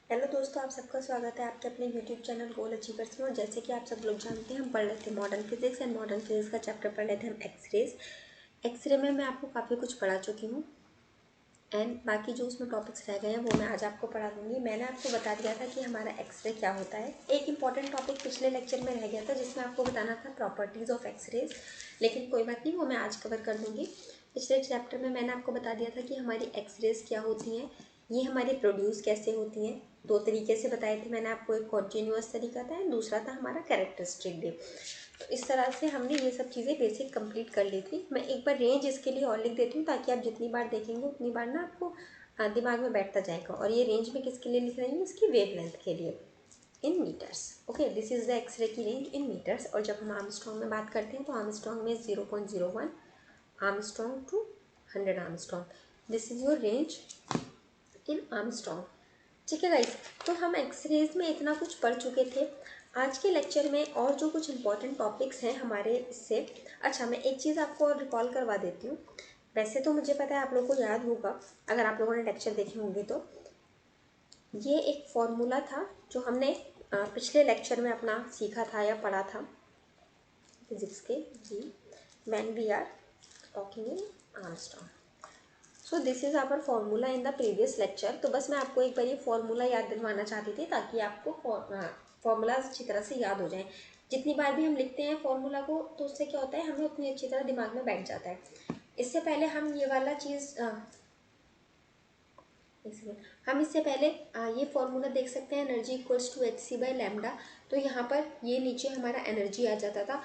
Hello दोस्तों, आप सबका स्वागत है आपके अपने यूट्यूब चैनल गोल अचीवर्स में। और जैसे कि आप सब लोग जानते हैं, हम पढ़ रहे थे modern physics and modern physics का चैप्टर पढ़ रहे थे हम एक्सरेज। एक्सरे में मैं आपको काफ़ी कुछ पढ़ा चुकी हूँ एंड बाकी जो उसमें टॉपिक्स रह गए हैं वो मैं आज आपको पढ़ा दूँगी। मैंने आपको बता दिया था कि हमारा एक्सरे क्या होता है। एक इंपॉर्टेंट टॉपिक पिछले लेक्चर में रह गया था जिसमें आपको बताना था प्रॉपर्टीज़ ऑफ एक्सरेज, लेकिन कोई बात नहीं, वो मैं आज कवर कर दूँगी। पिछले चैप्टर में मैंने आपको बता दिया था कि हमारी एक्सरेज क्या होती हैं, ये हमारी प्रोड्यूस कैसे होती हैं। दो तरीके से बताए थे मैंने आपको, एक कॉन्टीन्यूअस तरीका था एंड दूसरा था हमारा कैरेक्टरिस्टिक वेव। तो इस तरह से हमने ये सब चीज़ें बेसिक कंप्लीट कर ली थी। मैं एक बार रेंज इसके लिए और लिख देती हूँ ताकि आप जितनी बार देखेंगे उतनी बार ना आपको दिमाग में बैठता जाएगा। और ये रेंज में किसके लिए लिख रही हूँ, इसकी वेव लेंथ के लिए, in metres. Okay, this is the X-ray की रेंज इन मीटर्स। और जब हम आर्मस्ट्रॉन्ग में बात करते हैं तो आर्मस्ट्रॉन्ग में 0.01 angstrom to 100 angstrom, this is your range in angstrom. ठीक है गाइस, तो हम एक्सरेज में इतना कुछ पढ़ चुके थे। आज के लेक्चर में और जो कुछ इंपॉर्टेंट टॉपिक्स हैं हमारे इससे, अच्छा मैं एक चीज़ आपको और रिकॉल करवा देती हूँ। वैसे तो मुझे पता है आप लोगों को याद होगा, अगर आप लोगों ने लेक्चर देखे होंगे तो। ये एक फॉर्मूला था जो हमने पिछले लेक्चर में अपना सीखा था या पढ़ा था फिजिक्स के जी, when we are talking in Armstrong. So this is our formula in the previous lecture. तो बस मैं आपको एक बार ये फॉर्मूला याद दिलवाना चाहती थी ताकि आपको फॉर्मूलाज अच्छी तरह से याद हो जाएं। जितनी बार भी हम लिखते हैं फॉर्मूला को तो उससे क्या होता है, हमें उतनी अच्छी तरह दिमाग में बैठ जाता है। इससे पहले हम ये वाला चीज़ हम इससे पहले ये फॉर्मूला देख सकते हैं, एनर्जी इक्वल्स टू hc/λ। तो यहाँ पर ये नीचे हमारा एनर्जी आ जाता था,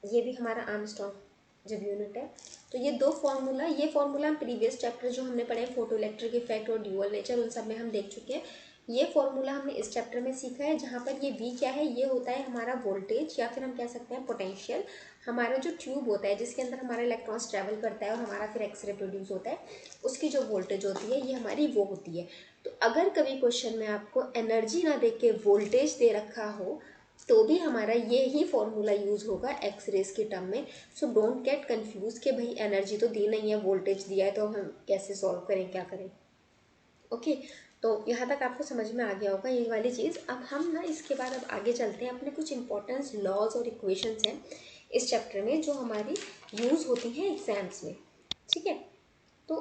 ये भी हमारा आर्मस्ट्रॉन्ग जब यूनिट है। तो ये दो फार्मूला, ये फार्मूला हम प्रीवियस चैप्टर जो हमने पढ़े फोटो इलेक्ट्रिक इफेक्ट और ड्यूअल नेचर, उन सब में हम देख चुके हैं। ये फार्मूला हमने इस चैप्टर में सीखा है, जहाँ पर ये V क्या है, ये होता है हमारा वोल्टेज या फिर हम कह सकते हैं पोटेंशियल। हमारा जो ट्यूब होता है जिसके अंदर हमारा इलेक्ट्रॉन्स ट्रैवल करता है और हमारा फिर एक्सरे प्रोड्यूस होता है, उसकी जो वोल्टेज होती है ये हमारी वो होती है। तो अगर कभी क्वेश्चन में आपको एनर्जी ना दे के वोल्टेज दे रखा हो तो भी हमारा ये ही फॉर्मूला यूज़ होगा एक्सरेज के टर्म में। सो डोंट गेट कंफ्यूज कि भाई एनर्जी तो दी नहीं है, वोल्टेज दिया है, तो हम कैसे सॉल्व करें, क्या करें। ओके, तो यहाँ तक आपको समझ में आ गया होगा ये वाली चीज़। अब हम ना इसके बाद अब आगे चलते हैं, अपने कुछ इंपॉर्टेंट लॉज और इक्वेशंस हैं इस चैप्टर में जो हमारी यूज़ होती हैं एग्जाम्स में। ठीक है, तो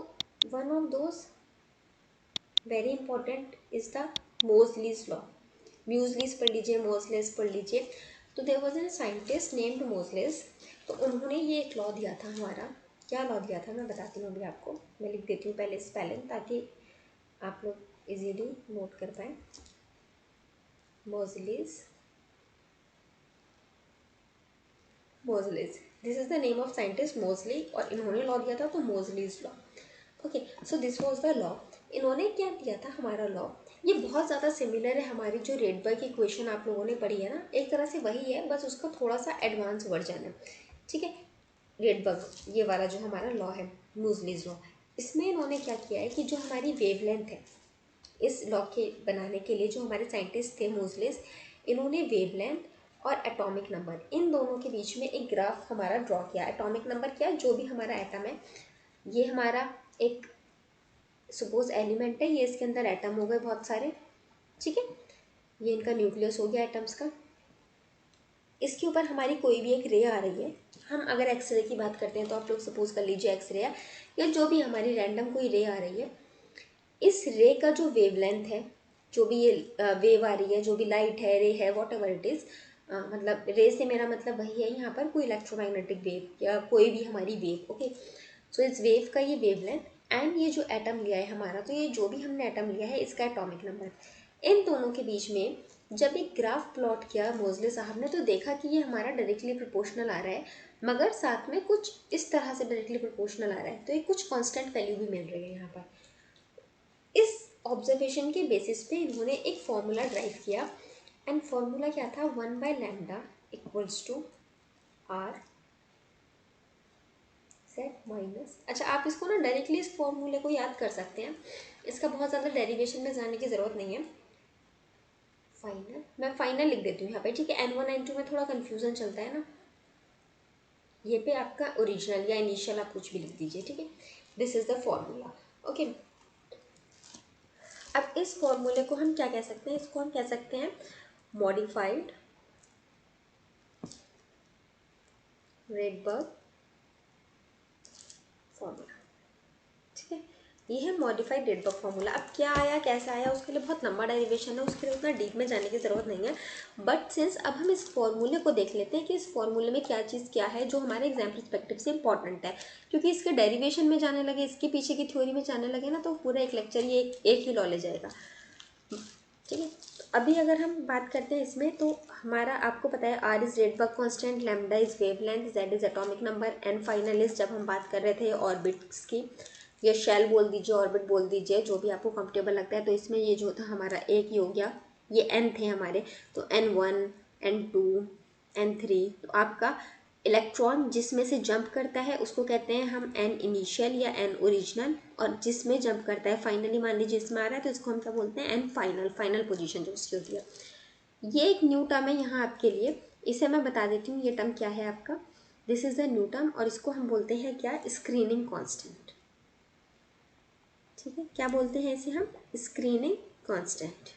one of those very important is the Moseley's law. Moseley's पढ़ लीजिए, मोजलेस पढ़ लीजिए। तो there was a scientist named Moseley's. तो उन्होंने ये एक लॉ दिया था हमारा। क्या लॉ दिया था मैं बताती हूँ अभी आपको। मैं लिख देती हूँ पहले स्पेलिंग ताकि आप लोग इजीली नोट कर पाए। Moseley's, Moseley's, this is the name of scientist Moseley, और इन्होंने लॉ दिया था तो Moseley's law. Okay, so this was the law. इन्होंने क्या दिया था हमारा लॉ, ये बहुत ज़्यादा सिमिलर है हमारी जो रेडबर्ग इक्वेशन आप लोगों ने पढ़ी है ना, एक तरह से वही है, बस उसका थोड़ा सा एडवांस वर्जन है। ठीक है, रेडबर्ग ये वाला जो हमारा लॉ है, मूजलीज लॉ, इसमें इन्होंने क्या किया है कि जो हमारी वेवलेंथ है इस लॉ के बनाने के लिए, जो हमारे साइंटिस्ट थे मूजलेस, इन्होंने वेवलेंथ और एटॉमिक नंबर इन दोनों के बीच में एक ग्राफ हमारा ड्रॉ किया। एटॉमिक नंबर क्या, जो भी हमारा एटम है, ये हमारा एक सपोज एलिमेंट है, ये इसके अंदर एटम हो गए बहुत सारे। ठीक है, ये इनका न्यूक्लियस हो गया एटम्स का। इसके ऊपर हमारी कोई भी एक रे आ रही है, हम अगर एक्सरे की बात करते हैं तो आप लोग सपोज कर लीजिए एक्सरे या जो भी हमारी रैंडम कोई रे आ रही है, इस रे का जो वेवलेंथ है, जो भी ये वेव आ रही है, जो भी लाइट है, रे है, वॉट एवर इट इज़, मतलब रे से मेरा मतलब वही है यहाँ पर कोई इलेक्ट्रोमैग्नेटिक वेव या कोई भी हमारी वेव। ओके, सो इस वेव का ये वेवलेंथ एंड ये जो एटम लिया है हमारा, तो ये जो भी हमने एटम लिया है इसका एटॉमिक नंबर, इन दोनों के बीच में जब एक ग्राफ प्लॉट किया मोजले साहब ने, तो देखा कि ये हमारा डायरेक्टली प्रोपोर्शनल आ रहा है, मगर साथ में कुछ इस तरह से डायरेक्टली प्रोपोर्शनल आ रहा है, तो एक कुछ कांस्टेंट वैल्यू भी मिल रही है यहाँ पर। इस ऑब्जर्वेशन के बेसिस पे इन्होंने एक फॉर्मूला ड्राइव किया एंड फॉर्मूला क्या था, 1/λ equals to R set minus. अच्छा, आप इसको ना डायरेक्टली इस फॉर्मूले को याद कर सकते हैं, इसका बहुत ज़्यादा डेरिवेशन में जाने की ज़रूरत नहीं है। फाइनल, मैं फाइनल लिख देती हूँ यहाँ पे। ठीक है, N1 N2 में थोड़ा कन्फ्यूज़न चलता है ना, ये पे आपका ओरिजिनल या इनिशियल आप कुछ भी लिख दीजिए। ठीक है, this is the formula. Okay, अब इस फॉर्मूले को हम क्या कह सकते हैं, इसको हम कह सकते हैं मॉडिफाइड रेडबर्ग फॉर्मूला। ठीक है, ये है मॉडिफाइड रेडबर्ग फॉर्मूला। अब क्या आया कैसे आया उसके लिए बहुत लंबा डेरिवेशन है, उसके लिए उतना डीप में जाने की ज़रूरत नहीं है। बट सिंस अब हम इस फॉर्मूले को देख लेते हैं कि इस फॉर्मूले में क्या चीज़ क्या है जो हमारे एग्जाम परस्पेक्टिव से इंपॉर्टेंट है, क्योंकि इसके डेरिवेशन में जाने लगे, इसके पीछे की थ्योरी में जाने लगे ना, तो पूरा एक लेक्चर ये एक ही लॉ ले जाएगा। ठीक है, तो अभी अगर हम बात करते हैं इसमें, तो हमारा आपको पता है R is Rydberg constant, lambda is wavelength, Z is atomic number, N final is, जब हम बात कर रहे थे ऑर्बिट्स की, या शेल बोल दीजिए, ऑर्बिट बोल दीजिए, जो भी आपको कंफर्टेबल लगता है। तो इसमें ये जो था हमारा एक ही हो गया, ये एन थे हमारे, तो N1 N2 N3। तो आपका इलेक्ट्रॉन जिसमें से जंप करता है उसको कहते हैं हम एन इनिशियल या एन ओरिजिनल, और जिसमें जंप करता है फाइनली, मान लीजिए इसमें आ रहा है, तो इसको हम क्या बोलते हैं एन फाइनल, फाइनल पोजीशन जो उसकी होती है। ये एक न्यू टर्म है यहाँ आपके लिए, इसे मैं बता देती हूँ ये टर्म क्या है आपका। This is the new term, और इसको हम बोलते हैं क्या, स्क्रीनिंग कांस्टेंट। ठीक है, क्या बोलते हैं इसे हम, स्क्रीनिंग कांस्टेंट।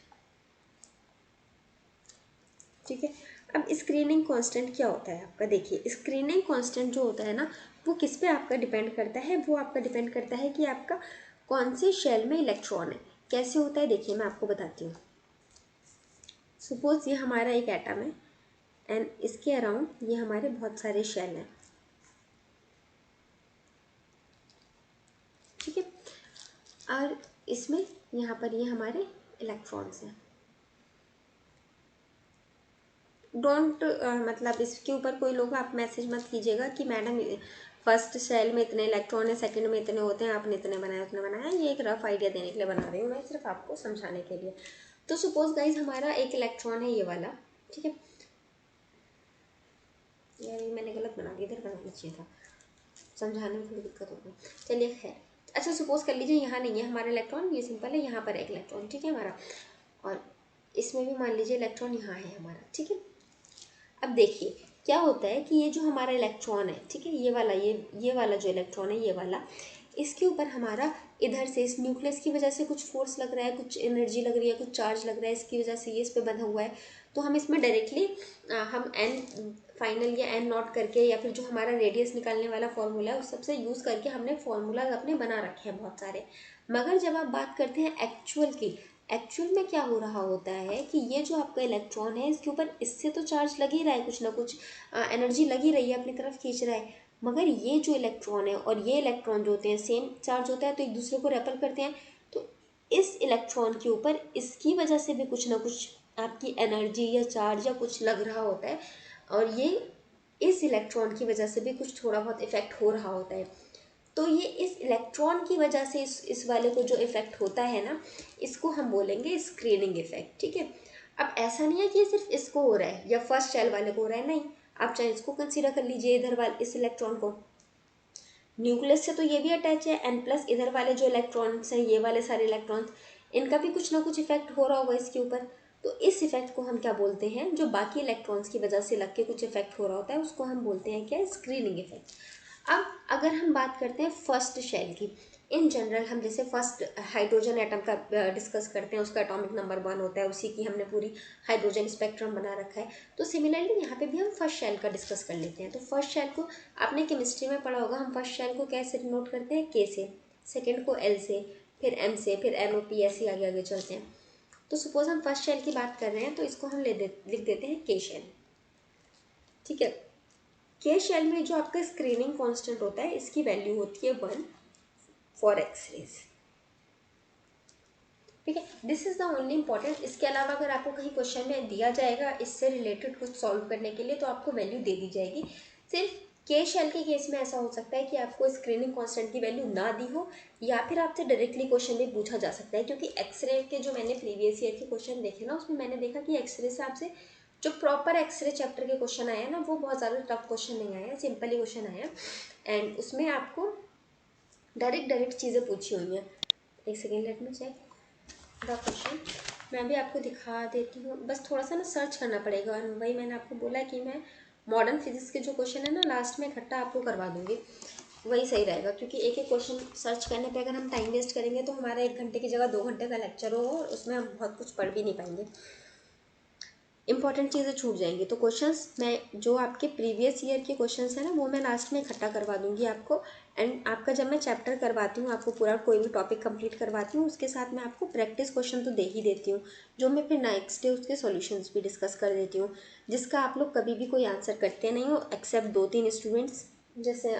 ठीक है, अब स्क्रीनिंग कांस्टेंट क्या होता है आपका, देखिए स्क्रीनिंग कांस्टेंट जो होता है ना, वो किस पे आपका डिपेंड करता है, वो आपका डिपेंड करता है कि आपका कौन से शेल में इलेक्ट्रॉन है। कैसे होता है देखिए मैं आपको बताती हूँ। सपोज ये हमारा एक एटम है एंड इसके अराउंड ये हमारे बहुत सारे शेल हैं। ठीक है, और इसमें यहाँ पर ये हमारे इलेक्ट्रॉन्स हैं। डोंट मतलब इसके ऊपर कोई लोग आप मैसेज मत कीजिएगा कि मैडम फर्स्ट सेल में इतने इलेक्ट्रॉन है, सेकंड में इतने होते हैं, आपने इतने बनाया उतने बनाया। ये एक रफ आइडिया देने के लिए बना रही हूँ मैं, सिर्फ आपको समझाने के लिए। तो सपोज गाइज हमारा एक इलेक्ट्रॉन है ये वाला। ठीक है, यार ये मैंने गलत बना दिया, इधर बनाना चाहिए था, समझाने में थोड़ी दिक्कत होगी। चलिए खैर, अच्छा सपोज कर लीजिए यहाँ नहीं है हमारा इलेक्ट्रॉन, ये सिंपल है, यहाँ पर एक इलेक्ट्रॉन ठीक है हमारा, और इसमें भी मान लीजिए इलेक्ट्रॉन यहाँ है हमारा। ठीक है, अब देखिए क्या होता है कि ये जो हमारा इलेक्ट्रॉन है, ठीक है, ये वाला जो इलेक्ट्रॉन है ये वाला, इसके ऊपर हमारा इधर से इस न्यूक्लियस की वजह से कुछ फोर्स लग रहा है, कुछ एनर्जी लग रही है, कुछ चार्ज लग रहा है, इसकी वजह से ये इस पे बंधा हुआ है। तो हम इसमें डायरेक्टली हम एन फाइनल या एन नॉट करके, या फिर जो हमारा रेडियस निकालने वाला फॉर्मूला है उस सबसे यूज़ करके हमने फॉर्मूलाज अपने बना रखे हैं बहुत सारे। मगर जब आप बात करते हैं एक्चुअल की, एक्चुअल में क्या हो रहा होता है कि ये जो आपका इलेक्ट्रॉन है इसके ऊपर इससे तो चार्ज लग ही रहा है, कुछ ना कुछ एनर्जी लगी रही है, अपनी तरफ खींच रहा है। मगर ये जो इलेक्ट्रॉन है और ये इलेक्ट्रॉन जो होते हैं सेम चार्ज होता है, तो एक दूसरे को रेपल करते हैं। तो इस इलेक्ट्रॉन के ऊपर इसकी वजह से भी कुछ ना कुछ आपकी एनर्जी या चार्ज या कुछ लग रहा होता है, और ये इस इलेक्ट्रॉन की वजह से भी कुछ थोड़ा बहुत इफेक्ट हो रहा होता है। तो ये इस इलेक्ट्रॉन की वजह से इस वाले को जो इफेक्ट होता है ना, इसको हम बोलेंगे स्क्रीनिंग इफेक्ट। ठीक है, अब ऐसा नहीं है कि सिर्फ इसको हो रहा है या फर्स्ट शेल वाले को हो रहा है, नहीं, आप चाहे इसको कंसीडर कर लीजिए, इधर वाले इस इलेक्ट्रॉन को, न्यूक्लियस से तो ये भी अटैच है, एन प्लस इधर वाले जो इलेक्ट्रॉन्स हैं, ये वाले सारे इलेक्ट्रॉन्स, इनका भी कुछ ना कुछ इफेक्ट हो रहा होगा इसके ऊपर। तो इस इफेक्ट को हम क्या बोलते हैं, जो बाकी इलेक्ट्रॉन्स की वजह से लग के कुछ इफेक्ट हो रहा होता है, उसको हम बोलते हैं क्या, स्क्रीनिंग इफेक्ट। अब अगर हम बात करते हैं फर्स्ट शेल की, इन जनरल हम जैसे फर्स्ट हाइड्रोजन एटम का डिस्कस करते हैं, उसका एटॉमिक नंबर 1 होता है, उसी की हमने पूरी हाइड्रोजन स्पेक्ट्रम बना रखा है। तो सिमिलरली यहाँ पे भी हम फर्स्ट शेल का डिस्कस कर लेते हैं। तो फर्स्ट शेल को आपने केमिस्ट्री में पढ़ा होगा, हम फर्स्ट शेल को कैसे नोट करते हैं, के से, सेकेंड को एल से, फिर एम से, फिर NO ऐसे आगे आगे चलते हैं। तो सपोज हम फर्स्ट शेल की बात कर रहे हैं, तो इसको हम लिख देते हैं के शेल। ठीक है, के शेल में जो आपका स्क्रीनिंग कांस्टेंट होता है, इसकी वैल्यू होती है 1 फॉर एक्सरेज। ठीक है, this is the only important. इसके अलावा अगर आपको कहीं क्वेश्चन में दिया जाएगा इससे रिलेटेड कुछ सॉल्व करने के लिए, तो आपको वैल्यू दे दी जाएगी। सिर्फ के शेल के केस में ऐसा हो सकता है कि आपको स्क्रीनिंग कांस्टेंट की वैल्यू ना दी हो, या फिर आपसे डायरेक्टली क्वेश्चन भी पूछा जा सकता है। क्योंकि एक्सरे के जो मैंने प्रीवियस ईयर के क्वेश्चन देखे ना, उसमें मैंने देखा कि एक्सरे से आपसे जो प्रॉपर एक्सरे चैप्टर के क्वेश्चन आए हैं ना, वो बहुत ज़्यादा टफ क्वेश्चन नहीं आया, सिंपल ही क्वेश्चन आया, एंड उसमें आपको डायरेक्ट चीज़ें पूछी हुई हैं। एक second, let me check the question. मैं भी आपको दिखा देती हूँ, बस थोड़ा सा ना सर्च करना पड़ेगा, और वही मैंने आपको बोला कि मैं मॉडर्न फिजिक्स के जो क्वेश्चन है ना लास्ट में इकट्ठा आपको करवा दूँगी। वही सही रहेगा, क्योंकि एक एक क्वेश्चन सर्च करने पे अगर हम टाइम वेस्ट करेंगे तो हमारा 1 घंटे की जगह 2 घंटे का लेक्चर हो और उसमें हम बहुत कुछ पढ़ भी नहीं पाएंगे, इंपॉर्टेंट चीज़ें छूट जाएंगी। तो क्वेश्चंस मैं जो आपके प्रीवियस ईयर के क्वेश्चंस हैं ना वो मैं लास्ट में इकट्ठा करवा दूंगी आपको। एंड आपका जब मैं चैप्टर करवाती हूँ, आपको पूरा कोई भी टॉपिक कंप्लीट करवाती हूँ, उसके साथ मैं आपको प्रैक्टिस क्वेश्चन तो दे ही देती हूँ, जो मैं फिर नेक्स्ट डे उसके सॉल्यूशंस भी डिस्कस कर देती हूँ, जिसका आप लोग कभी भी कोई आंसर करते नहीं हो एक्सेप्ट 2-3 स्टूडेंट्स। जैसे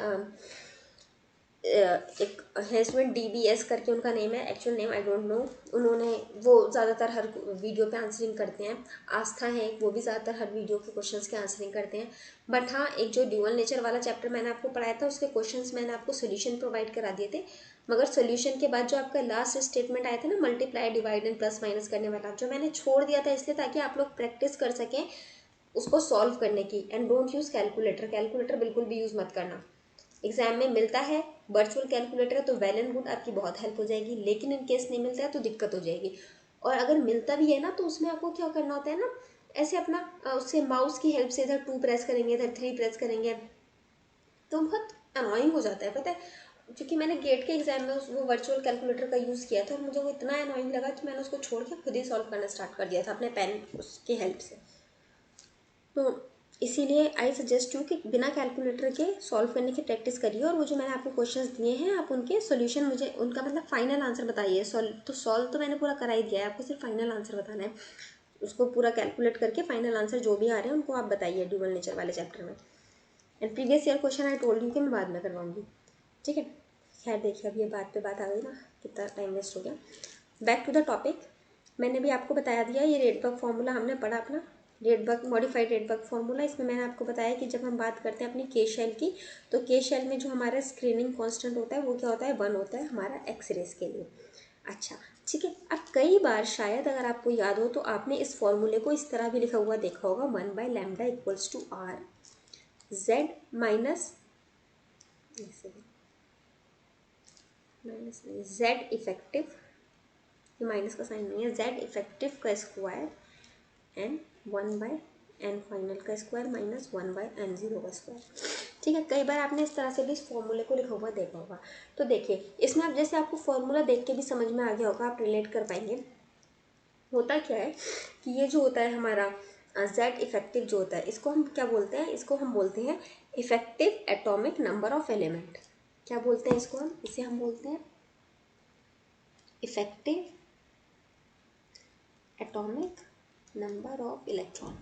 एक है स्टूडेंट DBS करके उनका नेम है, actual name I don't know, उन्होंने वो ज़्यादातर हर वीडियो पे आंसरिंग करते हैं। आस्था है वो भी ज़्यादातर हर वीडियो के क्वेश्चंस के आंसरिंग करते हैं। बट हाँ, एक जो ड्यूअल नेचर वाला चैप्टर मैंने आपको पढ़ाया था उसके क्वेश्चंस मैंने आपको सोल्यूशन प्रोवाइड करा दिए थे, मगर सोल्यूशन के बाद जो आपका लास्ट स्टेटमेंट आया था ना, multiply divide and plus minus करने वाला, जो मैंने छोड़ दिया था इसलिए ताकि आप लोग प्रैक्टिस कर सकें उसको सॉल्व करने की। And don't use calculator, calculator बिल्कुल भी यूज़ मत करना। एग्जाम में मिलता है वर्चुअल कैलकुलेटर तो वेल एंड गुड, आपकी बहुत हेल्प हो जाएगी, लेकिन इन केस नहीं मिलता है तो दिक्कत हो जाएगी। और अगर मिलता भी है ना तो उसमें आपको क्या करना होता है ना, ऐसे अपना उससे माउस की हेल्प से इधर 2 प्रेस करेंगे, इधर 3 प्रेस करेंगे, तो बहुत अनोइंग हो जाता है, पता है। क्योंकि मैंने गेट के एग्जाम में वो वर्चुअल कैलकुलेटर का यूज़ किया था और मुझे वो इतना अनोइंग लगा कि मैंने उसको छोड़ के खुद ही सॉल्व करना स्टार्ट कर दिया था अपने पेन उसकी हेल्प से। तो इसीलिए आई सजेस्ट यू कि बिना कैलकुलेटर के सॉल्व करने की प्रैक्टिस करिए, और वो जो मैंने आपको क्वेश्चंस दिए हैं आप उनके सॉल्यूशन मुझे उनका मतलब फाइनल आंसर बताइए। सॉल्व तो मैंने पूरा करा ही दिया है, आपको सिर्फ फाइनल आंसर बताना है, उसको पूरा कैलकुलेट करके फाइनल आंसर जो भी आ रहे हैं उनको आप बताइए ड्यूअल नेचर वाले चैप्टर में। And previous year question I told you कि मैं बाद में करवाऊंगी, ठीक है। खैर देखिए अब ये बात पे बात आ गई ना, कितना टाइम वेस्ट हो गया। बैक टू द टॉपिक, मैंने भी आपको बताया दिया ये रेडबर्ग फार्मूला हमने पढ़ा अपना, रेडबर्ग मॉडिफाइड रेडबर्ग फार्मूला। इसमें मैंने आपको बताया कि जब हम बात करते हैं अपनी के शेल की, तो के शेल में जो हमारा स्क्रीनिंग कांस्टेंट होता है वो क्या होता है, 1 होता है हमारा एक्सरेज के लिए। अच्छा ठीक है, अब कई बार शायद अगर आपको याद हो तो आपने इस फॉर्मूले को इस तरह भी लिखा हुआ देखा होगा, 1/λ equals to R Z minus Z effective, ये माइनस का साइन नहीं है, Z इफेक्टिव का स्क्वायर एन 1/n फाइनल का स्क्वायर माइनस 1/n0 का स्क्वायर। ठीक है, कई बार आपने इस तरह से भी इस फॉर्मूले को लिखा हुआ देखा होगा। तो देखिए इसमें अब जैसे आपको फॉर्मूला देख के भी समझ में आ गया होगा, आप रिलेट कर पाएंगे। होता क्या है कि ये जो होता है हमारा Z इफेक्टिव जो होता है, इसको हम क्या बोलते हैं, इसको हम बोलते हैं effective atomic number of element. क्या बोलते हैं इसको हम, इसे हम बोलते हैं effective atomic number of electron.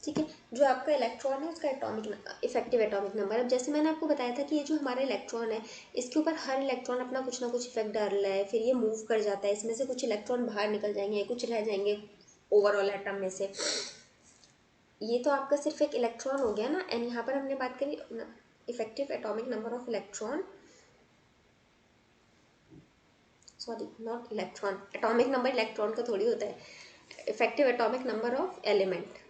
ठीक है, जो आपका इलेक्ट्रॉन है उसका एटॉमिक इफेक्टिव एटॉमिक नंबर। अब जैसे मैंने आपको बताया था कि ये जो हमारा इलेक्ट्रॉन है इसके ऊपर हर इलेक्ट्रॉन अपना कुछ ना कुछ इफेक्ट डाल रहा है, फिर ये मूव कर जाता है, इसमें से कुछ इलेक्ट्रॉन बाहर निकल जाएंगे, कुछ रह जाएंगे ओवरऑल एटम में से। ये तो आपका सिर्फ एक इलेक्ट्रॉन हो गया ना। एंड यहाँ पर हमने बात करी effective atomic number of electron, sorry not electron, atomic number electron का थोड़ी होता है, effective atomic number of element.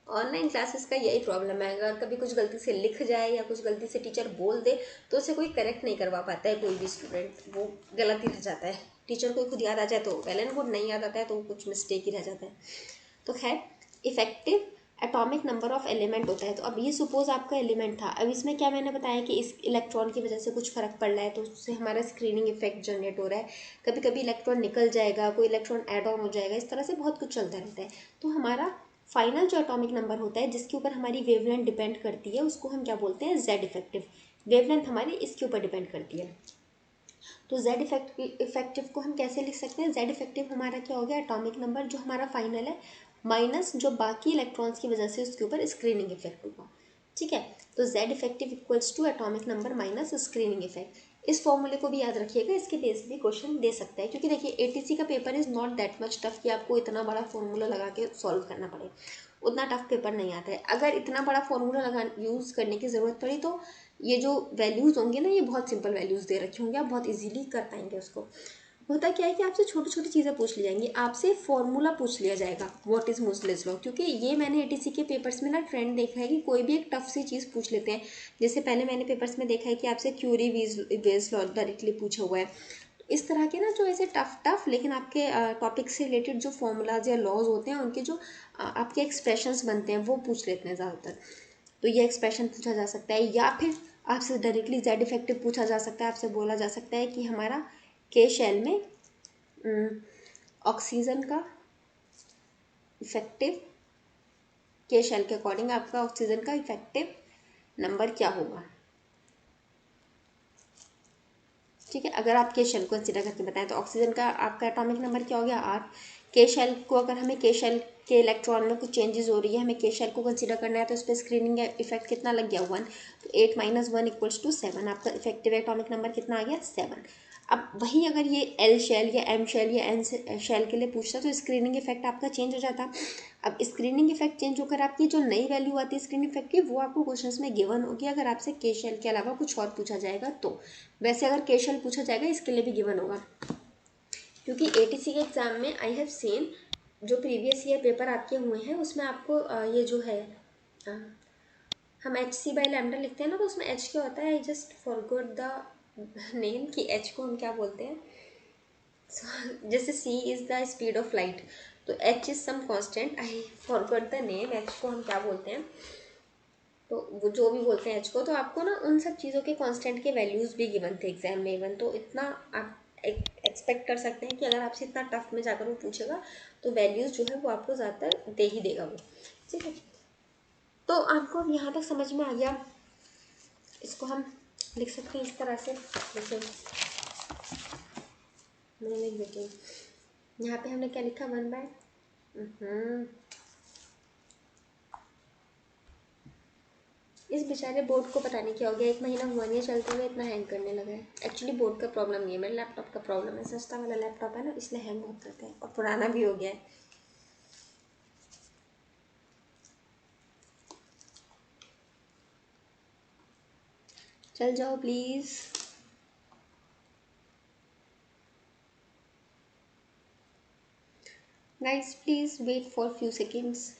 Online classes का यही प्रॉब्लम है, अगर कभी कुछ गलती से लिख जाए या कुछ गलती से टीचर बोल दे तो उसे कोई करेक्ट नहीं करवा पाता है, कोई भी स्टूडेंट, वो गलत ही रह जाता है। टीचर को खुद याद आ जाए तो वेल एंड गुड, नहीं याद आता है तो कुछ मिस्टेक ही रह जाता है। तो खैर effective atomic number of element होता है। तो अब ये सपोज आपका एलिमेंट था, अब इसमें क्या मैंने बताया कि इस इलेक्ट्रॉन की वजह से कुछ फर्क पड़ रहा है तो उससे हमारा स्क्रीनिंग इफेक्ट जनरेट हो रहा है, कभी कभी इलेक्ट्रॉन निकल जाएगा, कोई इलेक्ट्रॉन एड ऑन हो जाएगा, इस तरह से बहुत कुछ चलता रहता है। तो हमारा फाइनल जो एटॉमिक नंबर होता है जिसके ऊपर हमारी वेवलेंथ डिपेंड करती है उसको हम क्या बोलते हैं, जेड इफेक्टिव। वेवलेंथ हमारी इसके ऊपर डिपेंड करती है। तो जेड इफेक्टिव को हम कैसे लिख सकते हैं, जेड इफेक्टिव हमारा क्या हो गया, एटॉमिक नंबर जो हमारा फाइनल है माइनस जो बाकी इलेक्ट्रॉन्स की वजह से उसके ऊपर स्क्रीनिंग इफेक्ट होगा। ठीक है, तो Z effective equals to atomic number minus screening effect. इस फॉर्मूले को भी याद रखिएगा, इसके बेस भी क्वेश्चन दे सकता है, क्योंकि देखिए एटीसी का paper is not that much tough कि आपको इतना बड़ा फॉर्मूला लगा के सॉल्व करना पड़े, उतना टफ पेपर नहीं आता है। अगर इतना बड़ा फॉर्मूला लगा यूज़ करने की ज़रूरत पड़ी तो ये जो वैल्यूज़ होंगे ना, ये बहुत सिंपल वैल्यूज़ दे रखे होंगे, आप बहुत इजीली कर पाएंगे उसको। होता क्या है कि आपसे छोटी छोटी चीज़ें पूछ ली जाएंगी, आपसे फॉर्मूला पूछ लिया जाएगा व्हाट इज़ मोसलेस लॉ, क्योंकि ये मैंने एटीसी के पेपर्स में ना ट्रेंड देखा है कि कोई भी एक टफ सी चीज़ पूछ लेते हैं। जैसे पहले मैंने पेपर्स में देखा है कि आपसे क्यूरी वेज लॉ डायरेक्टली पूछा हुआ है। इस तरह के ना जो ऐसे टफ लेकिन आपके टॉपिक से रिलेटेड जो फॉर्मूलाज या लॉज होते हैं उनके जो आपके एक्सप्रेशंस बनते हैं वो पूछ लेते हैं ज़्यादातर। तो ये एक्सप्रेशन पूछा जा सकता है, या फिर आपसे डायरेक्टली जेड इफेक्टिव पूछा जा सकता है, आपसे बोला जा सकता है कि हमारा के शेल में ऑक्सीजन का इफेक्टिव, के शेल के अकॉर्डिंग आपका ऑक्सीजन का इफेक्टिव नंबर क्या होगा। ठीक है, अगर आप के शेल को कंसिडर करके बताएं तो ऑक्सीजन का आपका एटॉमिक नंबर क्या हो गया 8। के शेल को अगर हमें के शेल के इलेक्ट्रॉन में कुछ चेंजेस हो रही है, हमें के शेल को कंसिडर करना है, तो इस पर स्क्रीनिंग इफेक्ट कितना लग गया 1, तो 8 - 1 = 7। आपका इफेक्टिव एटॉमिक नंबर कितना आ गया 7। अब वही अगर ये एल शेल या एम शेल या एन शेल के लिए पूछता तो स्क्रीनिंग इफेक्ट आपका चेंज हो जाता। अब स्क्रीनिंग इफेक्ट चेंज होकर आपकी जो नई वैल्यू आती है स्क्रीनिंग इफेक्ट की, वो आपको क्वेश्चंस में गिवन होगी अगर आपसे के शेल के अलावा कुछ और पूछा जाएगा तो। वैसे अगर के शेल पूछा जाएगा इसके लिए भी गिवन होगा, क्योंकि एटीसी के एग्जाम में आई हैव सीन जो प्रीवियस ईयर पेपर आपके हुए हैं उसमें आपको ये जो है हम HC/λ लिखते हैं ना, तो उसमें H क्या होता है, I just forgot the name कि H को हम क्या बोलते हैं। जैसे C is the speed of light, तो H is some constant, I forgot the name, H को हम क्या बोलते हैं, तो वो जो भी बोलते हैं H को, तो आपको ना उन सब चीज़ों के कांस्टेंट के वैल्यूज़ भी गिवन थे एग्जाम में इवन, तो इतना आप एक्सपेक्ट कर सकते हैं कि अगर आपसे इतना टफ में जाकर वो पूछेगा तो वैल्यूज़ जो है वो आपको ज़्यादातर दे ही देगा वो। ठीक है, तो आपको अब यहाँ तक समझ में आ गया। इसको हम लिख सकते हैं इस तरह से, जैसे मैं लिख देती हूँ। यहाँ पे हमने क्या लिखा 1/, इस बेचारे बोर्ड को पता नहीं क्या हो गया, 1 महीना हुआ नहीं है चलते हुए, इतना हैंग करने लगा है। एक्चुअली बोर्ड का प्रॉब्लम नहीं है, मेरे लैपटॉप का प्रॉब्लम है, सस्ता वाला लैपटॉप है ना, इसलिए हैंग बहुत करता है और पुराना भी हो गया है। चल जाओ please. Guys please wait for few seconds.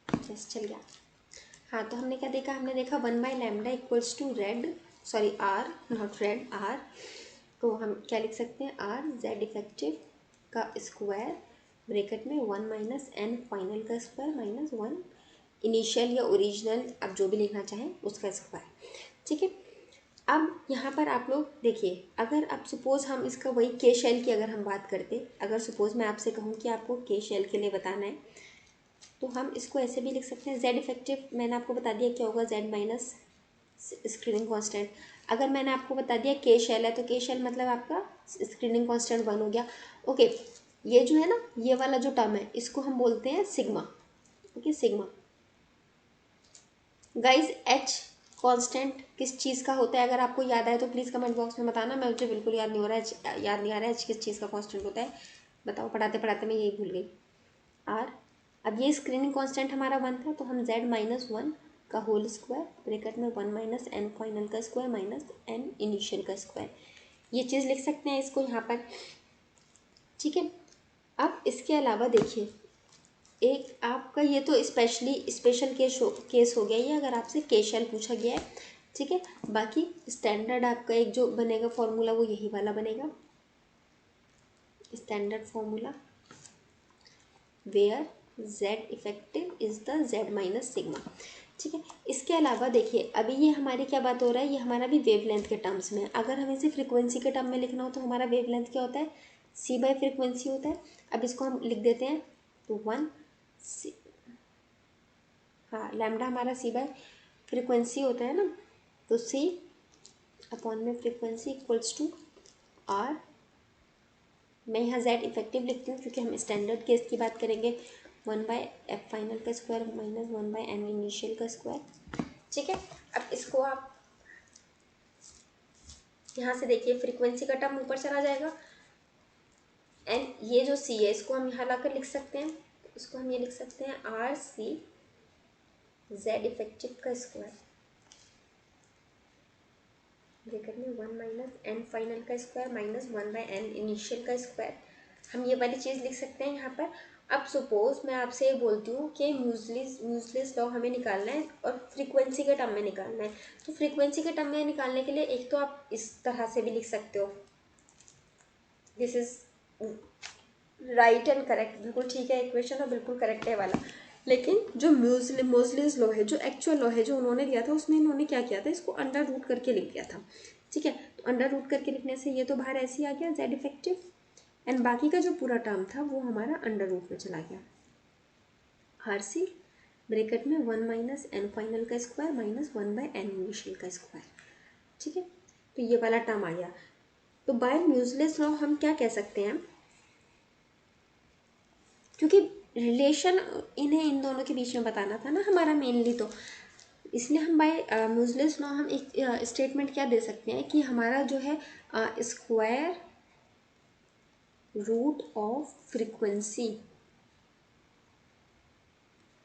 Yes चल गया। हाँ, तो हमने क्या देखा, हमने देखा 1/λ = red, sorry R, not red, R. तो हम क्या लिख सकते हैं, आर जेड इफेक्टिव का स्क्वायर ब्रैकेट में 1 - n फाइनल का स्क्वायर माइनस 1 इनिशियल या ओरिजिनल, आप जो भी लिखना चाहें उसका स्क्वायर। ठीक है, अब यहाँ पर आप लोग देखिए, अगर आप सपोज़ हम इसका वही के शेल की अगर हम बात करते, अगर सपोज़ मैं आपसे कहूँ कि आपको के शेल के लिए बताना है, तो हम इसको ऐसे भी लिख सकते हैं, जेड इफेक्टिव मैंने आपको बता दिया क्या होगा, जेड माइनस स्क्रीनिंग कांस्टेंट। अगर मैंने आपको बता दिया के शेल है, तो के शेल मतलब आपका स्क्रीनिंग कांस्टेंट 1 हो गया। ओके, ये जो है ना, ये वाला जो टर्म है इसको हम बोलते हैं sigma. Okay, sigma. Guys H constant किस चीज़ का होता है, अगर आपको याद आए तो प्लीज़ कमेंट बॉक्स में बताना। मैं मुझे बिल्कुल याद नहीं हो रहा है, याद नहीं आ रहा है एच किस चीज़ का कांस्टेंट होता है, बताओ। पढ़ाते पढ़ाते मैं यही भूल गई। आर। अब ये स्क्रीनिंग कांस्टेंट हमारा 1 था, तो हम जेड -1 का होल स्क्वायर ब्रैकेट में 1 - n फाइनल का स्क्वायर माइनस n इनिशियल का स्क्वायर, ये चीज़ लिख सकते हैं इसको यहाँ पर। ठीक है, अब इसके अलावा देखिए, एक आपका ये तो स्पेशल केस हो गया ये, अगर आपसे के शेल पूछा गया है। ठीक है, बाकी स्टैंडर्ड आपका एक जो बनेगा फॉर्मूला वो यही वाला बनेगा, standard formula where Z effective is the Z minus sigma. ठीक है, इसके अलावा देखिए, अभी ये हमारी क्या बात हो रहा है, ये हमारा भी वेवलेंथ के टर्म्स में। अगर हमें इसे फ्रीक्वेंसी के टर्म में लिखना हो तो हमारा वेवलेंथ क्या होता है, c/फ्रीक्वेंसी होता है। अब इसको हम लिख देते हैं, तो 1 c, हाँ लैम्डा हमारा c/फ्रीक्वेंसी होता है ना, तो c/में फ्रीक्वेंसी इक्वल्स टू r। मैं यहाँ जेड इफेक्टिव लिखती हूँ क्योंकि हम स्टैंडर्ड केस की बात करेंगे, 1/f फाइनल का स्क्वायर माइनस 1/n इनिशियल का स्क्वायर। ठीक है, अब इसको आप यहाँ से देखिए, फ्रीक्वेंसी का टर्म ऊपर चला जाएगा, एंड ये जो c है इसको हम यहाँ लाकर लिख सकते हैं, इसको हम ये लिख सकते हैं RC जेड इफेक्टिव का स्क्वायर ब्रैकेट में 1 - n फाइनल का स्क्वायर माइनस 1/n इनिशियल का स्क्वायर। हम ये वाली चीज़ लिख सकते हैं यहाँ पर। अब सपोज मैं आपसे ये बोलती हूँ कि म्यूसलिस लॉ हमें निकालना है और फ्रीक्वेंसी के टर्म में निकालना है, तो फ्रीक्वेंसी के टर्म में निकालने के लिए एक तो आप इस तरह से भी लिख सकते हो, this is right and correct, बिल्कुल ठीक है इक्वेशन और बिल्कुल करेक्ट है वाला। लेकिन जो मोजलेस लॉ है, जो एक्चुअल लॉ है जो उन्होंने दिया था, उसमें इन्होंने क्या किया था, इसको अंडर रूट करके लिख दिया था। ठीक है, तो अंडर रूट करके लिखने से ये तो बाहर ऐसे ही आ गया जेड इफेक्टिव, एंड बाकी का जो पूरा टर्म था वो हमारा अंडर रूट में चला गया। RC ब्रैकेट में 1 माइनस एन फाइनल का square minus 1 by N initial का स्क्वायर। ठीक है, तो ये वाला टर्म आ गया। तो बाय मोजलेस लॉ हम क्या कह सकते हैं, क्योंकि रिलेशन इन्हें इन दोनों के बीच में बताना था ना हमारा मेनली, तो इसलिए हम बाय मोजलेस लॉ हम एक स्टेटमेंट क्या दे सकते हैं कि हमारा जो है square root of frequency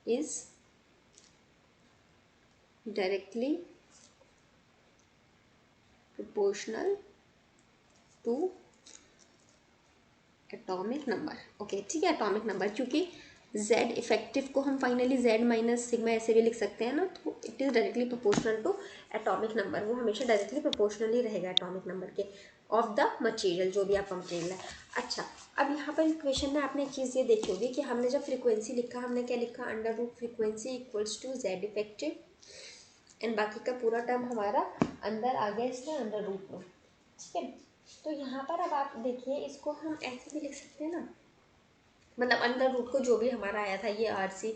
is directly proportional to atomic number. Okay, ठीक है, एटॉमिक नंबर, क्योंकि z इफेक्टिव को हम फाइनली z माइनस सिग्मा ऐसे भी लिख सकते हैं ना, तो it is directly proportional to atomic number. वो हमेशा डायरेक्टली प्रोपोर्शनल ही रहेगा एटॉमिक नंबर के ऑफ द मटेरियल, जो भी आपका मटेरियल है। अच्छा, अब यहाँ पर क्वेश्चन में आपने एक चीज़ ये देखी होगी कि हमने जब फ्रीक्वेंसी लिखा, हमने क्या लिखा, under root frequency equals to z effective, and बाकी का पूरा टर्म हमारा अंदर आ गया इसमें अंडर रूट में। ठीक है, तो यहाँ पर अब आप देखिए, इसको हम ऐसे भी लिख सकते हैं ना, मतलब अंडर रूट को जो भी हमारा आया था ये RC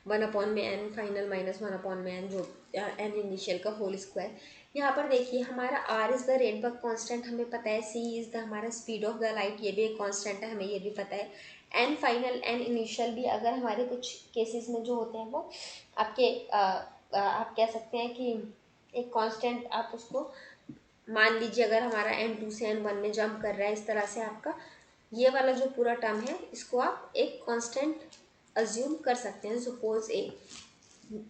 1 अपॉन में n फाइनल माइनस 1 अपॉन में n, जो n इनिशियल का होल स्क्वायर। यहाँ पर देखिए हमारा R is the Rydberg constant हमें पता है, C इज़ द हमारा स्पीड ऑफ द लाइट, ये भी एक कांस्टेंट है, हमें ये भी पता है। n फाइनल n इनिशियल भी अगर हमारे कुछ केसेस में जो होते हैं वो आपके आप कह सकते हैं कि एक कांस्टेंट आप उसको मान लीजिए, अगर हमारा n2 से n1 में जंप कर रहा है, इस तरह से आपका ये वाला जो पूरा टर्म है इसको आप एक कांस्टेंट अज्यूम कर सकते हैं। सपोज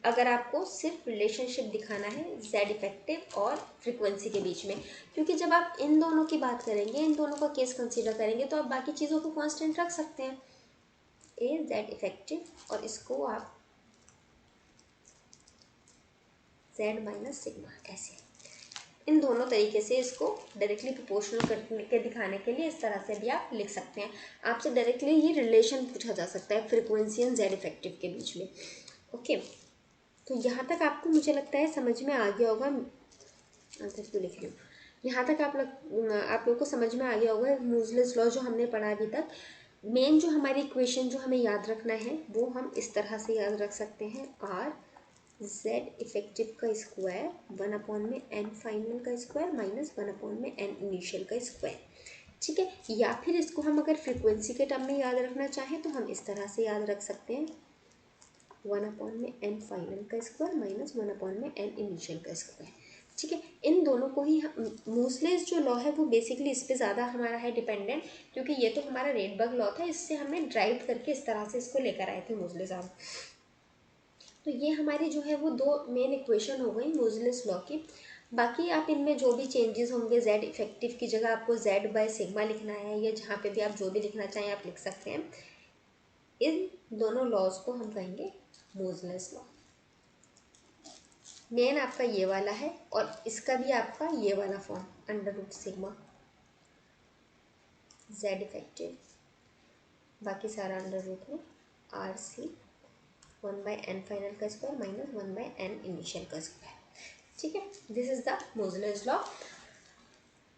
अगर आपको सिर्फ रिलेशनशिप दिखाना है z इफेक्टिव और फ्रीक्वेंसी के बीच में, क्योंकि जब आप इन दोनों की बात करेंगे, इन दोनों का केस कंसीडर करेंगे, तो आप बाकी चीज़ों को कांस्टेंट रख सकते हैं, z इफेक्टिव, और इसको आप z माइनस सिग्मा, ऐसे इन दोनों तरीके से इसको डायरेक्टली प्रोपोर्शनल करके दिखाने के लिए इस तरह से भी आप लिख सकते हैं। आपसे डायरेक्टली ये रिलेशन पूछा जा सकता है फ्रीक्वेंसी एंड जेड इफेक्टिव के बीच में। ओके, तो यहाँ तक आपको मुझे लगता है समझ में आ गया होगा, आंसर क्यों लिख रही हूँ, यहाँ तक आप लोगों को समझ में आ गया होगा मोजलेस लॉ जो हमने पढ़ा अभी तक। मेन जो हमारी इक्वेशन जो हमें याद रखना है वो हम इस तरह से याद रख सकते हैं, R z इफेक्टिव का स्क्वायर 1 अपॉन में n फाइनल का स्क्वायर माइनस 1 अपॉन में n इनिशियल का स्क्वायर। ठीक है, या फिर इसको हम अगर फ्रीक्वेंसी के टर्म में याद रखना चाहें तो हम इस तरह से याद रख सकते हैं, 1 अपॉन में n फाइनल का स्क्वायर माइनस 1 अपॉन में n इनिशियल का स्क्वायर। ठीक है, इन दोनों को ही मोजलेस जो लॉ है वो बेसिकली इस पे ज़्यादा हमारा है डिपेंडेंट, क्योंकि ये तो हमारा रेडबर्ग लॉ था, इससे हमने ड्राइव करके इस तरह से इसको लेकर आए थे मोजलेस आप। तो ये हमारी जो है वो दो मेन इक्वेशन हो गई मोजलेस लॉ की। बाकी आप इनमें जो भी चेंजेस होंगे, z इफेक्टिव की जगह आपको z बाय सिग्मा लिखना है, या जहाँ पे भी आप जो भी लिखना चाहें आप लिख सकते हैं। इन दोनों लॉज को हम कहेंगे मोजलेस लॉ। मेन आपका ये वाला है, और इसका भी आपका ये वाला form under root sigma z effective, बाकी सारा अंडर रूट में RC 1 बाय n फाइनल का square minus 1 by n initial का स्क्वायर। ठीक है, this is the Moseley's law.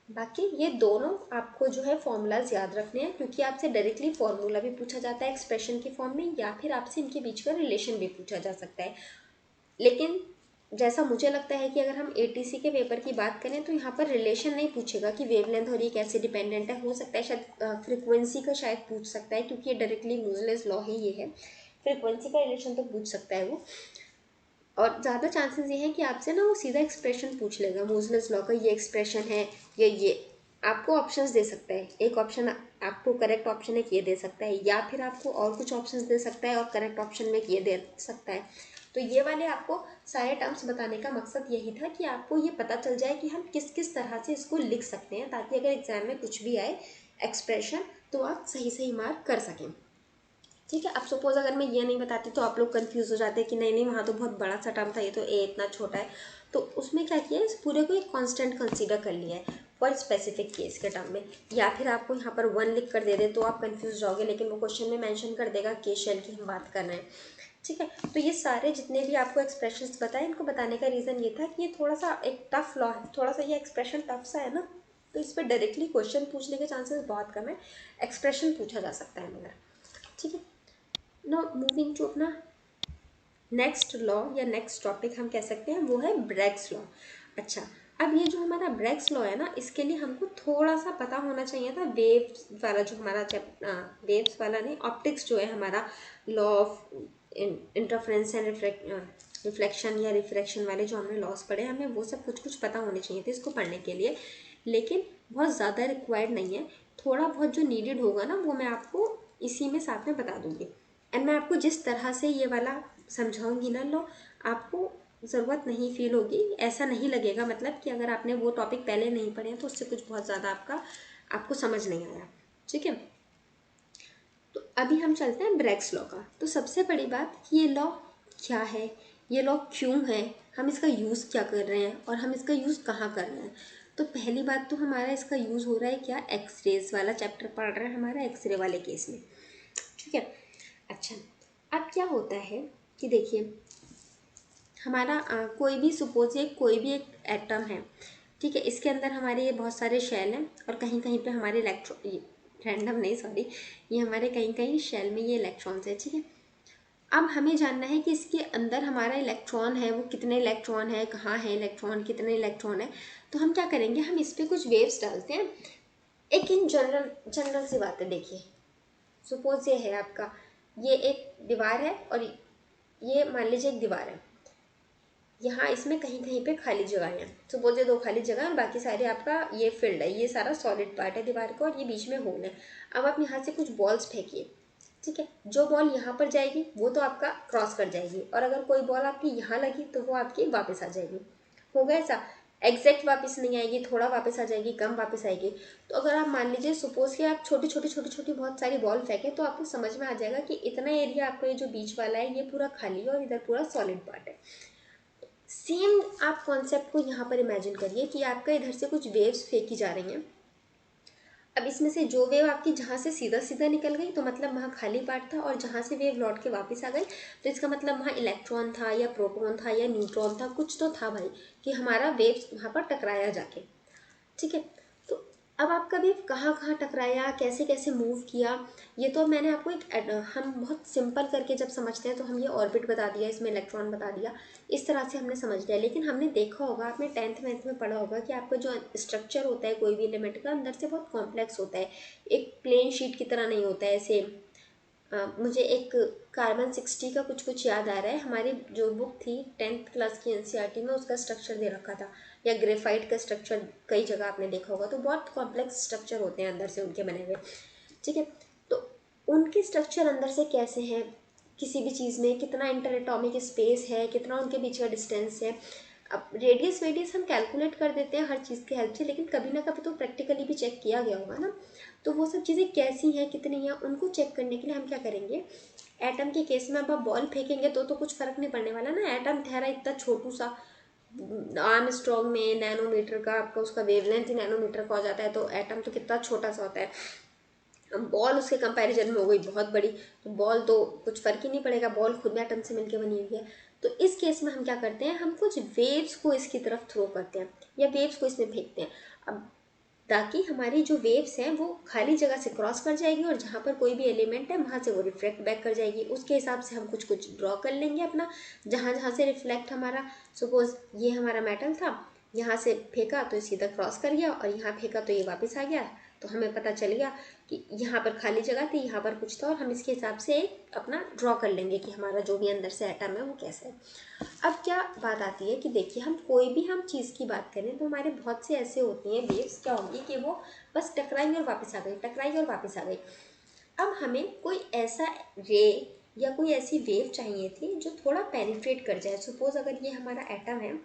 बाकी ये दोनों आपको जो है फॉर्मूलाज याद रखने हैं, क्योंकि आपसे डायरेक्टली फॉर्मूला भी पूछा जाता है एक्सप्रेशन की फॉर्म में, या फिर आपसे इनके बीच का रिलेशन भी पूछा जा सकता है। लेकिन जैसा मुझे लगता है कि अगर हम ATC के पेपर की बात करें तो यहाँ पर रिलेशन नहीं पूछेगा कि वेवलेंथ और ये कैसे डिपेंडेंट है। हो सकता है शायद फ्रीक्वेंसी का शायद पूछ सकता है, क्योंकि ये डायरेक्टली मोजलेस लॉ ही ये है, फ्रीक्वेंसी का रिलेशन तो पूछ सकता है वो। और ज़्यादा चांसेस ये हैं कि आपसे ना वो सीधा एक्सप्रेशन पूछ लेगा, मोजलेस लॉ का ये एक्सप्रेशन है, ये आपको ऑप्शंस दे सकता है। एक ऑप्शन आपको करेक्ट ऑप्शन एक ये दे सकता है, या फिर आपको और कुछ ऑप्शंस दे सकता है और करेक्ट ऑप्शन में ये दे सकता है। तो ये वाले आपको सारे टर्म्स बताने का मकसद यही था कि आपको ये पता चल जाए कि हम किस किस तरह से इसको लिख सकते हैं, ताकि अगर एग्जाम में कुछ भी आए एक्सप्रेशन तो आप सही सही मार्क कर सकें। ठीक है, अब सपोज अगर मैं ये नहीं बताती तो आप लोग कंफ्यूज हो जाते कि नहीं वहाँ तो बहुत बड़ा सा टर्म था, ये तो ए इतना छोटा है। तो उसमें क्या किया है, इस पूरे को एक कांस्टेंट कंसीडर कर लिया है फॉर स्पेसिफिक केस के टर्म में। या फिर आपको यहाँ पर 1 लिख कर दे दे तो आप कंफ्यूज जाओगे, लेकिन वो क्वेश्चन में मेंशन कर देगा के शेल की हम बात कर रहे हैं। ठीक है। तो ये सारे जितने भी आपको एक्सप्रेशंस बताए, इनको बताने का रीज़न ये था कि ये थोड़ा सा एक टफ लॉ है, थोड़ा सा ये एक्सप्रेशन टफ सा है ना, तो इस पर डायरेक्टली क्वेश्चन पूछने के चांसेस बहुत कम है, एक्सप्रेशन पूछा जा सकता है मगर। ठीक है। नाउ मूविंग टू अपना नेक्स्ट लॉ या नेक्स्ट टॉपिक हम कह सकते हैं, वो है ब्रैग्स लॉ। अच्छा, अब ये जो हमारा ब्रैग्स लॉ है ना, इसके लिए हमको थोड़ा सा पता होना चाहिए था वेव्स वाला, जो हमारा वेव्स वाला नहीं, ऑप्टिक्स जो है हमारा, law of interference and reflection या रिफ्रैक्शन वाले जो हमने लॉस पढ़े, हमें वो सब कुछ कुछ पता होने चाहिए थे इसको पढ़ने के लिए, लेकिन बहुत ज़्यादा रिक्वायर्ड नहीं है। थोड़ा बहुत जो नीडेड होगा ना, वो मैं आपको इसी में साथ में बता दूंगी। एंड मैं आपको जिस तरह से ये वाला समझाऊंगी ना लो, आपको ज़रूरत नहीं फील होगी, ऐसा नहीं लगेगा मतलब कि अगर आपने वो टॉपिक पहले नहीं पढ़े हैं तो उससे कुछ बहुत ज़्यादा आपको समझ नहीं आया। ठीक है। तो अभी हम चलते हैं ब्रैग्स लॉ का। तो सबसे बड़ी बात कि ये लॉ क्या है, ये लॉ क्यों है, हम इसका यूज़ क्या कर रहे हैं और हम इसका यूज़ कहाँ कर रहे हैं। तो पहली बात तो हमारा इसका यूज़ हो रहा है क्या, एक्सरेज वाला चैप्टर पढ़ रहे हैं हमारा, एक्सरे वाले केस में। ठीक है। अच्छा, अब क्या होता है कि देखिए हमारा कोई भी सपोज ये कोई भी एक एटम है, ठीक है, इसके अंदर हमारे ये बहुत सारे शेल हैं और कहीं कहीं पे हमारे इलेक्ट्रॉन, रैंडम नहीं सॉरी, ये हमारे कहीं कहीं शेल में ये इलेक्ट्रॉन्स है। ठीक है। अब हमें जानना है कि इसके अंदर हमारा इलेक्ट्रॉन है, वो कितने इलेक्ट्रॉन है, कहाँ है इलेक्ट्रॉन, कितने इलेक्ट्रॉन है। तो हम क्या करेंगे, हम इस पर कुछ वेव्स डालते हैं। एक इन जनरल जनरल सी बात है, देखिए सपोज ये है आपका, ये एक दीवार है और ये मान लीजिए एक दीवार है, यहाँ इसमें कहीं कहीं पे खाली जगह है, सपोज ये दो खाली जगह और बाकी सारे आपका ये फील्ड है, ये सारा सॉलिड पार्ट है दीवार का और ये बीच में होल है। अब आप यहाँ से कुछ बॉल्स फेंकिए। ठीक है। जो बॉल यहाँ पर जाएगी वो तो आपका क्रॉस कर जाएगी, और अगर कोई बॉल आपकी यहाँ लगी तो वो आपकी वापस आ जाएगी। होगा ऐसा, एग्जैक्ट वापस नहीं आएगी, थोड़ा वापस आ जाएगी, कम वापस आएगी। तो अगर आप मान लीजिए सपोज कि आप छोटी छोटी छोटी छोटी बहुत सारी बॉल फेंके, तो आपको समझ में आ जाएगा कि इतना एरिया आपका ये जो बीच वाला है ये पूरा खाली है और इधर पूरा सॉलिड पार्ट है। सेम आप कॉन्सेप्ट को यहाँ पर इमेजिन करिए कि आपका इधर से कुछ वेव्स फेंकी जा रही हैं। अब इसमें से जो वेव आपकी जहाँ से सीधा सीधा निकल गई तो मतलब वहाँ खाली पार्ट था, और जहाँ से वेव लौट के वापस आ गई तो इसका मतलब वहाँ इलेक्ट्रॉन था या प्रोटॉन था या न्यूट्रॉन था, कुछ तो था भाई, कि हमारा वेव वहाँ पर टकराया जाके। ठीक है। तो अब आपका वेव कहाँ कहाँ टकराया, कैसे कैसे मूव किया, ये तो मैंने आपको हम बहुत सिंपल करके जब समझते हैं तो हम ये ऑर्बिट बता दिया, इसमें इलेक्ट्रॉन बता दिया, इस तरह से हमने समझ लिया। लेकिन हमने देखा होगा, आपने 10th 9th में पढ़ा होगा कि आपका जो स्ट्रक्चर होता है कोई भी एलिमेंट का अंदर से बहुत कॉम्प्लेक्स होता है, एक प्लेन शीट की तरह नहीं होता है ऐसे। मुझे एक कार्बन 60 का कुछ कुछ याद आ रहा है, हमारी जो बुक थी 10th क्लास की एनसीईआरटी में, उसका स्ट्रक्चर दे रखा था, या ग्रेफाइट का स्ट्रक्चर कई जगह आपने देखा होगा, तो बहुत कॉम्प्लेक्स स्ट्रक्चर होते हैं अंदर से उनके बने हुए। ठीक है। तो उनके स्ट्रक्चर अंदर से कैसे हैं, किसी भी चीज़ में कितना इंटर एटॉमिक स्पेस है, कितना उनके बीच का डिस्टेंस है। अब रेडियस वेडियस हम कैलकुलेट कर देते हैं हर चीज़ की हेल्प से, लेकिन कभी ना कभी तो प्रैक्टिकली भी चेक किया गया होगा ना। तो वो सब चीज़ें कैसी हैं, कितनी हैं, उनको चेक करने के लिए हम क्या करेंगे, एटम के केस में अब आप बॉल फेंकेंगे तो कुछ फर्क नहीं पड़ने वाला ना। एटम ठहरा इतना छोटू सा, आर्म स्ट्रॉन्ग में नैनोमीटर का आपका उसका वेवलेंथ ही नैनोमीटर का हो जाता है, तो एटम तो कितना छोटा सा होता है। बॉल उसके कंपैरिजन में हो गई बहुत बड़ी, तो बॉल तो कुछ फर्क ही नहीं पड़ेगा, बॉल खुद में एटम से मिलकर बनी हुई है। तो इस केस में हम क्या करते हैं, हम कुछ वेव्स को इसकी तरफ थ्रो करते हैं या वेव्स को इसमें फेंकते हैं, अब ताकि हमारी जो वेव्स हैं वो खाली जगह से क्रॉस कर जाएगी और जहाँ पर कोई भी एलिमेंट है वहाँ से वो रिफ्लेक्ट बैक कर जाएगी। उसके हिसाब से हम कुछ कुछ ड्रॉ कर लेंगे अपना, जहाँ जहाँ से रिफ्लेक्ट हमारा, सपोज ये हमारा मेटल था, यहाँ से फेंका तो सीधा क्रॉस कर गया और यहाँ फेंका तो ये वापस आ गया, तो हमें पता चल गया कि यहाँ पर खाली जगह थी, यहाँ पर कुछ था, और हम इसके हिसाब से एक अपना ड्रॉ कर लेंगे कि हमारा जो भी अंदर से एटम है वो कैसा है। अब क्या बात आती है कि देखिए हम कोई भी हम चीज़ की बात करें तो हमारे बहुत से ऐसे होती हैं वेव्स, क्या होगी कि वो बस टकराई और वापस आ गई, टकराई और वापस आ गई। अब हमें कोई ऐसा रे या कोई ऐसी वेव चाहिए थी जो थोड़ा पेनिट्रेट कर जाए। सपोज अगर ये हमारा एटम है,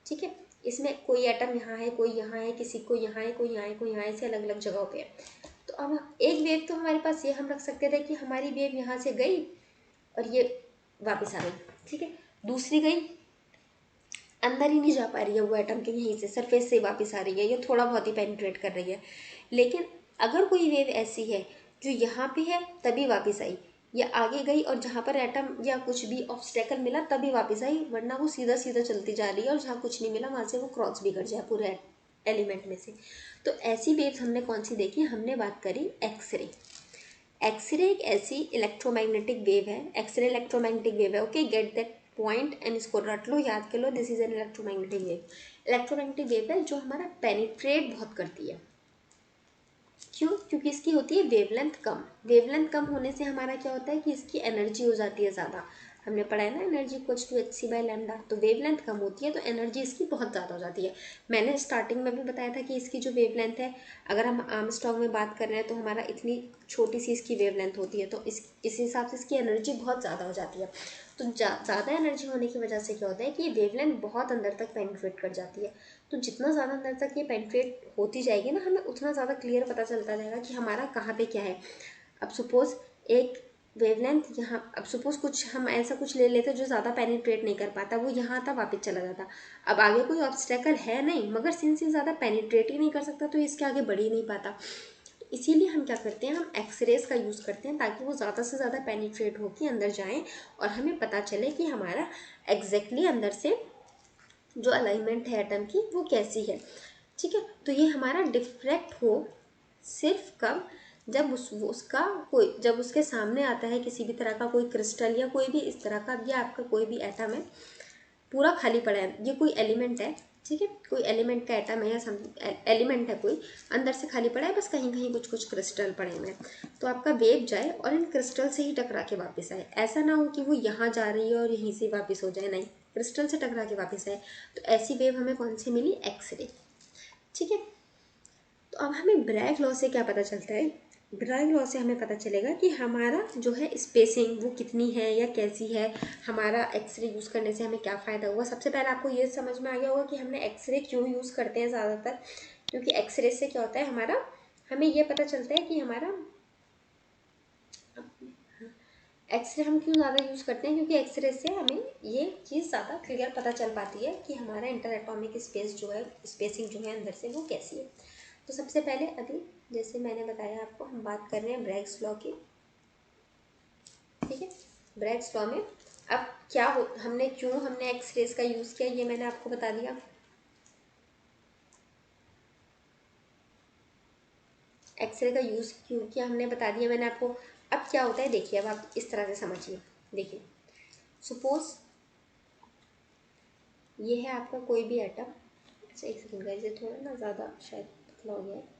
ठीक है, इसमें कोई एटम यहाँ है, कोई यहाँ है, किसी को यहाँ है, कोई यहाँ है, कोई यहाँ है, ऐसे अलग अलग जगहों पे है। तो अब एक वेव तो हमारे पास ये हम रख सकते थे कि हमारी वेव यहाँ से गई और ये वापस आ गई, ठीक है। दूसरी गई, अंदर ही नहीं जा पा रही है वो एटम के, यहीं से सरफेस से वापस आ रही है, ये थोड़ा बहुत ही पेनिट्रेट कर रही है। लेकिन अगर कोई वेव ऐसी है जो यहाँ पे है तभी वापस आई, या आगे गई और जहाँ पर एटम या कुछ भी ऑब्स्टेकल मिला तभी वापस आई, वरना वो सीधा सीधा चलती जा रही है और जहाँ कुछ नहीं मिला वहाँ से वो क्रॉस भी कर जाए पूरे एलिमेंट में से। तो ऐसी वेव्स हमने कौन सी देखी, हमने बात करी एक्सरे। एक्सरे एक ऐसी इलेक्ट्रोमैग्नेटिक वेव है, एक्सरे इलेक्ट्रोमैग्नेटिक वेव है। Okay, get that point and इसको रट लो, याद कर लो, this is an electromagnetic wave. Electromagnetic wave है जो हमारा पेनिट्रेट बहुत करती है। क्यों? क्योंकि इसकी होती है वेवलेंथ कम। वेवलेंथ कम होने से हमारा क्या होता है कि इसकी एनर्जी हो जाती है ज़्यादा। हमने पढ़ा है ना, energy equals to H C by lambda. तो वेवलेंथ कम होती है तो एनर्जी इसकी बहुत ज़्यादा हो जाती है। मैंने स्टार्टिंग में भी बताया था कि इसकी जो वेवलेंथ है, अगर हम आर्मस्ट्रांग में बात कर रहे हैं तो हमारा इतनी छोटी सी इसकी वेवलेंथ होती है, तो इस हिसाब से इसकी एनर्जी बहुत ज़्यादा हो जाती है। तो ज़्यादा एनर्जी होने की वजह से क्या होता है कि ये वेवलेंथ बहुत अंदर तक पेनिट्रेट कर जाती है। तो जितना ज़्यादा अंदर तक ये पेनिट्रेट होती जाएगी ना, हमें उतना ज़्यादा क्लियर पता चलता जाएगा कि हमारा कहाँ पे क्या है। अब सपोज़ एक वेवलेंथ यहाँ, अब सपोज़ कुछ हम ऐसा कुछ ले लेते जो ज़्यादा पेनिट्रेट नहीं कर पाता, वो यहाँ आता वापस चला जाता। अब आगे कोई ऑब्स्टेकल है नहीं, मगर सिंस ये ज़्यादा पेनिट्रेट ही नहीं कर सकता तो इसके आगे बढ़ ही नहीं पाता। इसीलिए हम क्या करते हैं, हम एक्सरेज का यूज़ करते हैं ताकि वो ज़्यादा से ज़्यादा पेनिट्रेट होकर अंदर जाएँ और हमें पता चले कि हमारा एग्जैक्टली अंदर से जो अलाइनमेंट है एटम की वो कैसी है। ठीक है, तो ये हमारा डिफ्रैक्ट हो सिर्फ कब, जब जब उसके सामने आता है किसी भी तरह का कोई क्रिस्टल या कोई भी इस तरह का, या आपका कोई भी एटम है पूरा खाली पड़ा है, ये कोई एलिमेंट है, ठीक है, कोई एलिमेंट का एटम है या एलिमेंट है कोई, अंदर से खाली पड़ा है, बस कहीं कहीं कुछ कुछ क्रिस्टल पड़े हुए हैं, तो आपका वेव जाए और इन क्रिस्टल से ही टकरा के वापस आए। ऐसा ना हो कि वो यहाँ जा रही है और यहीं से वापस हो जाए, नहीं, क्रिस्टल से टकरा के वापस आए। तो ऐसी वेव हमें कौन सी मिली, एक्सरे। ठीक है, तो अब हमें ब्रैग लॉ से क्या पता चलता है, ब्रैग लॉ से हमें पता चलेगा कि हमारा जो है स्पेसिंग वो कितनी है या कैसी है, हमारा एक्सरे यूज़ करने से हमें क्या फ़ायदा हुआ। सबसे पहले आपको ये समझ में आ गया होगा कि हमने एक्सरे क्यों यूज़ करते हैं ज़्यादातर, क्योंकि एक्सरे से क्या होता है हमारा, हमें ये पता चलता है कि हमारा एक्सरे हम क्यों ज़्यादा यूज़ करते हैं, क्योंकि एक्सरे से हमें ये चीज़ ज़्यादा क्लियर पता चल पाती है कि हमारा इंटर एटॉमिक स्पेस जो है, स्पेसिंग जो है अंदर से वो कैसी है। तो सबसे पहले अभी जैसे मैंने बताया आपको, हम बात कर रहे हैं ब्रैग्स लॉ की। ठीक है, ब्रैग्स लॉ में अब क्या हो, हमने एक्सरेज का यूज़ किया ये मैंने आपको बता दिया। एक्सरे का यूज़ क्यों किया हमने बता दिया मैंने आपको। अब क्या होता है देखिए, अब आप इस तरह से समझिए। देखिए, सपोज ये है आपका कोई भी एटम। अच्छा एक सेकंड गाइस, ये थोड़ा ना ज़्यादा शायद पतला हो गया है।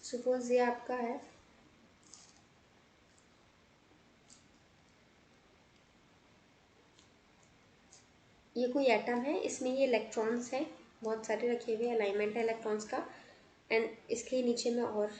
सपोज ये आपका है, ये कोई एटम है, इसमें ये इलेक्ट्रॉन्स हैं बहुत सारे रखे हुए, अलाइनमेंट है इलेक्ट्रॉन्स का। एंड इसके नीचे मैं और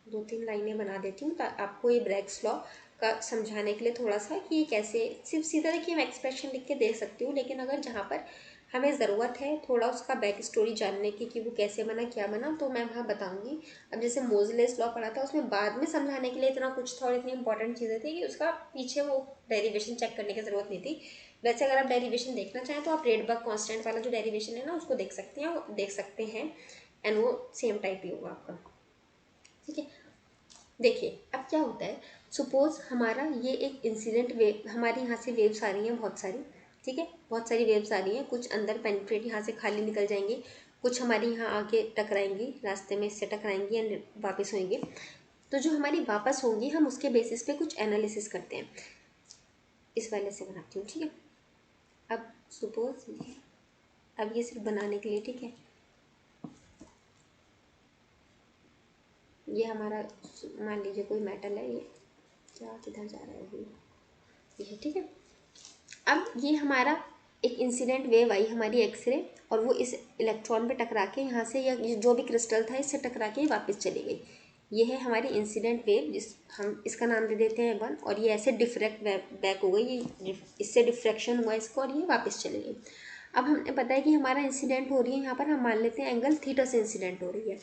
2-3 लाइनें बना देती हूँ आपको ये ब्रैग्स लॉ का समझाने के लिए, थोड़ा सा कि ये कैसे, सिर्फ सीधा देखिए मैं एक्सप्रेशन लिख के दे सकती हूँ, लेकिन अगर जहाँ पर हमें ज़रूरत है थोड़ा उसका बैक स्टोरी जानने की कि वो कैसे बना क्या बना, तो मैं वहाँ बताऊँगी। अब जैसे मोजलेस लॉ पढ़ा था, उसमें बाद में समझाने के लिए इतना कुछ था और इतनी इंपॉर्टेंट चीज़ें थी कि उसका पीछे वो डेरिवेशन चेक करने की ज़रूरत नहीं थी। वैसे अगर आप डेरिवेशन देखना चाहें तो आप रेडबर्ग कांस्टेंट वाला जो डेरिवेशन है ना उसको देख सकते हैं एंड वो सेम टाइप ही होगा आपका। ठीक है, देखिए अब क्या होता है, सपोज हमारा ये एक इंसिडेंट वेव, हमारी यहाँ से वेव्स आ रही हैं बहुत सारी। ठीक है, बहुत सारी वेव्स आ रही हैं, कुछ अंदर पेनिट्रेट यहाँ से खाली निकल जाएंगी, कुछ हमारी यहाँ आके टकराएंगी, रास्ते में इससे टकराएंगी एंड वापस होंगी। तो जो हमारी वापस होंगी हम उसके बेसिस पे कुछ एनालिसिस करते हैं, इस वाले से बनाती हूँ। ठीक है, अब सपोज अब ये सिर्फ बनाने के लिए, ठीक है, ये हमारा मान लीजिए कोई मेटल है, ये क्या किधर जा रहा है अभी, ये ठीक है। अब ये हमारा एक इंसिडेंट वेव आई हमारी एक्सरे, और वो इस इलेक्ट्रॉन पे टकरा के यहाँ से, या जो भी क्रिस्टल था इससे टकरा के वापस चली गई। ये है हमारी इंसिडेंट वेव, जिस हम इसका नाम दे देते हैं 1, और ये ऐसे डिफ्रैक्ट बैक हो गई, ये इससे डिफ्रैक्शन हुआ इसको और ये वापस चली गई। अब हमने पता है कि हमारा इंसिडेंट हो रही है यहाँ पर, हम मान लेते हैं एंगल थीटा से इंसिडेंट हो रही है।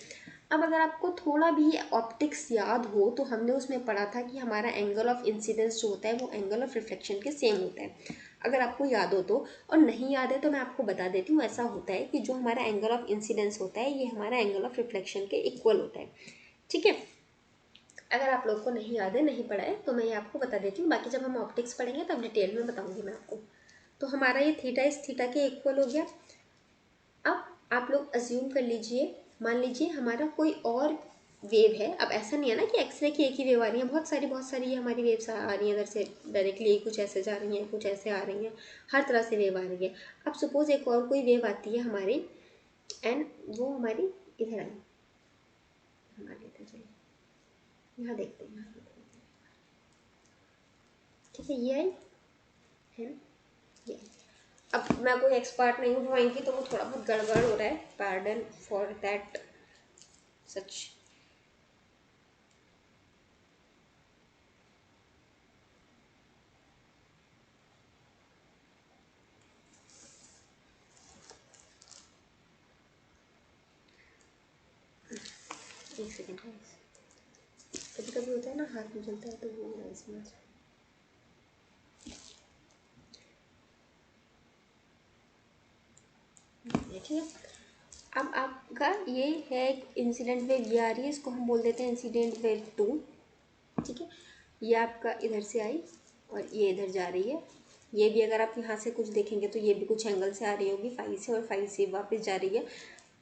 अब अगर आपको थोड़ा भी ऑप्टिक्स याद हो तो हमने उसमें पढ़ा था कि हमारा एंगल ऑफ इंसिडेंस जो होता है वो एंगल ऑफ रिफ्लेक्शन के सेम होता है। अगर आपको याद हो तो, और नहीं याद है तो मैं आपको बता देती हूँ। ऐसा होता है कि जो हमारा एंगल ऑफ इंसिडेंस होता है ये हमारा एंगल ऑफ रिफ्लेक्शन के इक्वल होता है, ठीक है। अगर आप लोग को नहीं याद है, नहीं पढ़ा है, तो मैं ये आपको बता देती हूँ। बाकी जब हम ऑप्टिक्स पढ़ेंगे तब डिटेल में बताऊँगी मैं आपको। तो हमारा ये थीटा इस थीटा के इक्वल हो गया। अब आप लोग अज्यूम कर लीजिए, मान लीजिए हमारा कोई और वेव है। अब ऐसा नहीं है ना कि एक्सरे की एक ही वेव आ रही है, बहुत सारी हमारी वेव्स आ रही हैं इधर से डायरेक्टली, कुछ ऐसे जा रही हैं, कुछ ऐसे आ रही हैं, हर तरह से वेव आ रही है। अब सपोज एक और कोई वेव आती है हमारी, एंड वो हमारी इधर आई, हमारे इधर चलिए यहाँ देखते हैं, यहाँ देखते हैं, ठीक है, ये आई है ना, ये आई। अब मैं कोई एक्सपर्ट नहीं हूँ ड्राइंग की, तो वो थोड़ा बहुत गड़बड़ हो रहा है, पार्डन फॉर दैट सच। एक सेकेंड, कभी कभी होता है ना हाथ में चलता है तो वो हो रहा है इसमें। देखिए अब आपका ये है एक इंसिडेंट वेव, ये आ रही है, इसको हम बोल देते हैं इंसिडेंट वेव 2, ठीक है। ये आपका इधर से आई और ये इधर जा रही है। ये भी अगर आप यहाँ से कुछ देखेंगे तो ये भी कुछ एंगल से आ रही होगी, फाई से, और फाई से वापस जा रही है।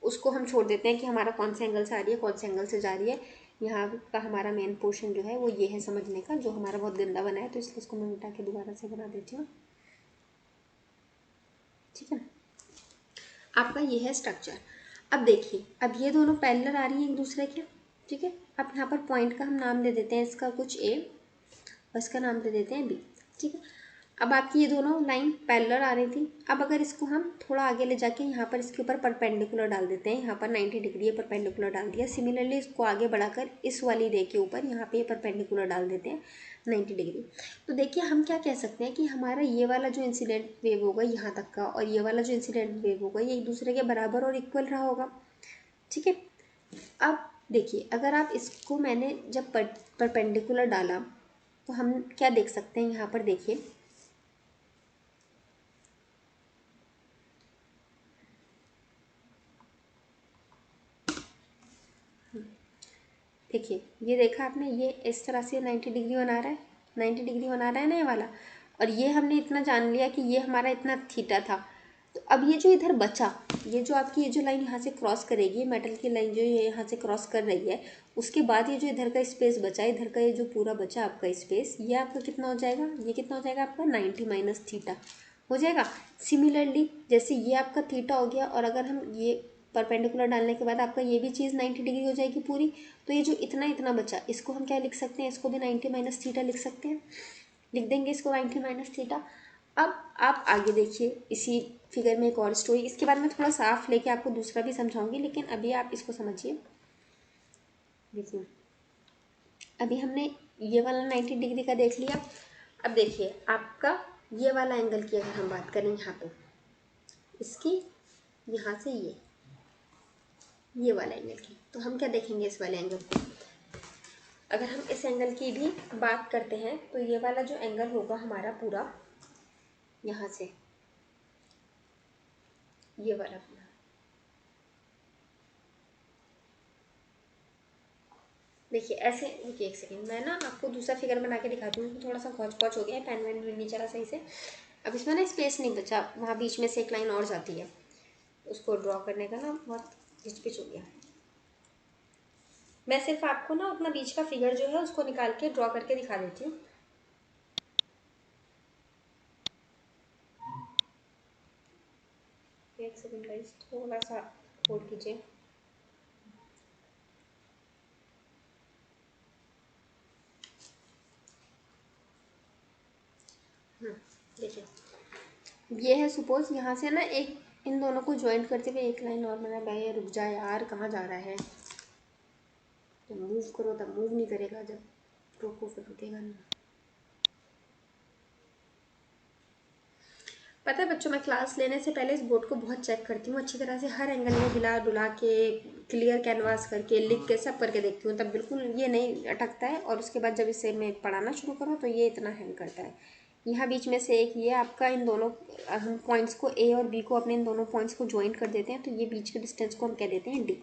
उसको हम छोड़ देते हैं कि हमारा कौन से एंगल से आ रही है, कौन से एंगल से जा रही है। यहाँ का हमारा मेन पोर्शन जो है वो ये है समझने का, जो हमारा बहुत गंदा बना है, तो इसलिए इसको मैं मिटा के दोबारा से बना देती हूँ, ठीक है। आपका ये है स्ट्रक्चर। अब देखिए, अब ये दोनों पैरेलल आ रही हैं एक दूसरे के, ठीक है। अब यहाँ पर पॉइंट का हम नाम दे देते हैं, इसका कुछ ए और इसका नाम दे देते हैं बी, ठीक है। अब आपकी ये दोनों लाइन पैरेलल आ रही थी। अब अगर इसको हम थोड़ा आगे ले जाके यहाँ पर इसके ऊपर परपेंडिकुलर डाल देते हैं, यहाँ पर 90 डिग्री है, परपेंडिकुलर डाल दिया। सिमिलरली इसको आगे बढ़ाकर इस वाली रे के ऊपर यहाँ पे परपेंडिकुलर डाल देते हैं 90 डिग्री। तो देखिए हम क्या कह सकते हैं कि हमारा ये वाला जो इंसिडेंट वेव होगा यहाँ तक का, और ये वाला जो इंसिडेंट वेव होगा, ये एक दूसरे के बराबर और इक्वल रहा होगा, ठीक है। अब देखिए, अगर आप इसको मैंने जब परपेंडिकुलर डाला तो हम क्या देख सकते हैं, यहाँ पर देखिए, देखिए ये देखा आपने, ये इस तरह से 90 डिग्री बना रहा है, 90 डिग्री बना रहा है ना ये वाला। और ये हमने इतना जान लिया कि ये हमारा इतना थीटा था। तो अब ये जो इधर बचा, ये जो आपकी ये जो लाइन यहाँ से क्रॉस करेगी, मेटल की लाइन जो ये यहाँ से क्रॉस कर रही है, उसके बाद ये जो इधर का स्पेस बचा, इधर का ये जो पूरा बचा आपका स्पेस, ये आपका कितना हो जाएगा, ये कितना हो जाएगा आपका 90 माइनस थीटा हो जाएगा। सिमिलरली जैसे ये आपका थीटा हो गया, और अगर हम ये परपेंडिकुलर डालने के बाद आपका ये भी चीज़ 90 डिग्री हो जाएगी पूरी। तो ये जो इतना इतना बचा, इसको हम क्या लिख सकते हैं, इसको भी 90 माइनस थीटा लिख सकते हैं, लिख देंगे इसको 90 माइनस थीटा। अब आप आगे देखिए, इसी फिगर में एक और स्टोरी, इसके बाद मैं थोड़ा साफ लेके आपको दूसरा भी समझाऊंगी, लेकिन अभी आप इसको समझिए। देखिए अभी हमने ये वाला 90 डिग्री का देख लिया। अब देखिए आपका ये वाला एंगल की अगर हम बात करें यहाँ पे, इसकी यहाँ से ये वाला एंगल की, तो हम क्या देखेंगे इस वाले एंगल को। अगर हम इस एंगल की भी बात करते हैं तो ये वाला जो एंगल होगा हमारा पूरा, यहाँ से ये वाला पूरा, देखिए ऐसे, रुकिए एक सेकेंड, मैं ना आपको दूसरा फिगर बना के दिखाती हूँ। थोड़ा सा हौच पौच हो गया है, पेन वैन भी नहीं चला सही से। अब इसमें ना स्पेस नहीं बचा, वहाँ बीच में से एक लाइन और जाती है, उसको ड्रॉ करने का ना बहुत हिचपिच हो गया। मैं सिर्फ आपको ना अपना बीच का फिगर जो है उसको निकाल के ड्रॉ करके दिखा देती हूँ। एक सेकेंड गाइस, थोड़ा सा होल्ड कीजिए। देखिए ये है, सपोज यहाँ से ना एक इन दोनों को ज्वाइंट करते हुए एक लाइन और बना, भाई रुक जा यार, कहाँ जा रहा है, जब मूव करो तब मूव नहीं करेगा, जब रोको फिर रुकेगा नहीं। पता है बच्चों, मैं क्लास लेने से पहले इस बोर्ड को बहुत चेक करती हूँ अच्छी तरह से, हर एंगल में हिला डुला के क्लियर कैनवास करके लिख के सब करके देखती हूँ, तब बिल्कुल ये नहीं अटकता है। और उसके बाद जब इसे मैं पढ़ाना शुरू करूँ तो ये इतना हैंग करता है। यहाँ बीच में से एक ये आपका, इन दोनों हम पॉइंट्स को ए और बी को, अपने इन दोनों पॉइंट्स को ज्वाइंट कर देते हैं, तो ये बीच के डिस्टेंस को हम कह देते हैं डी।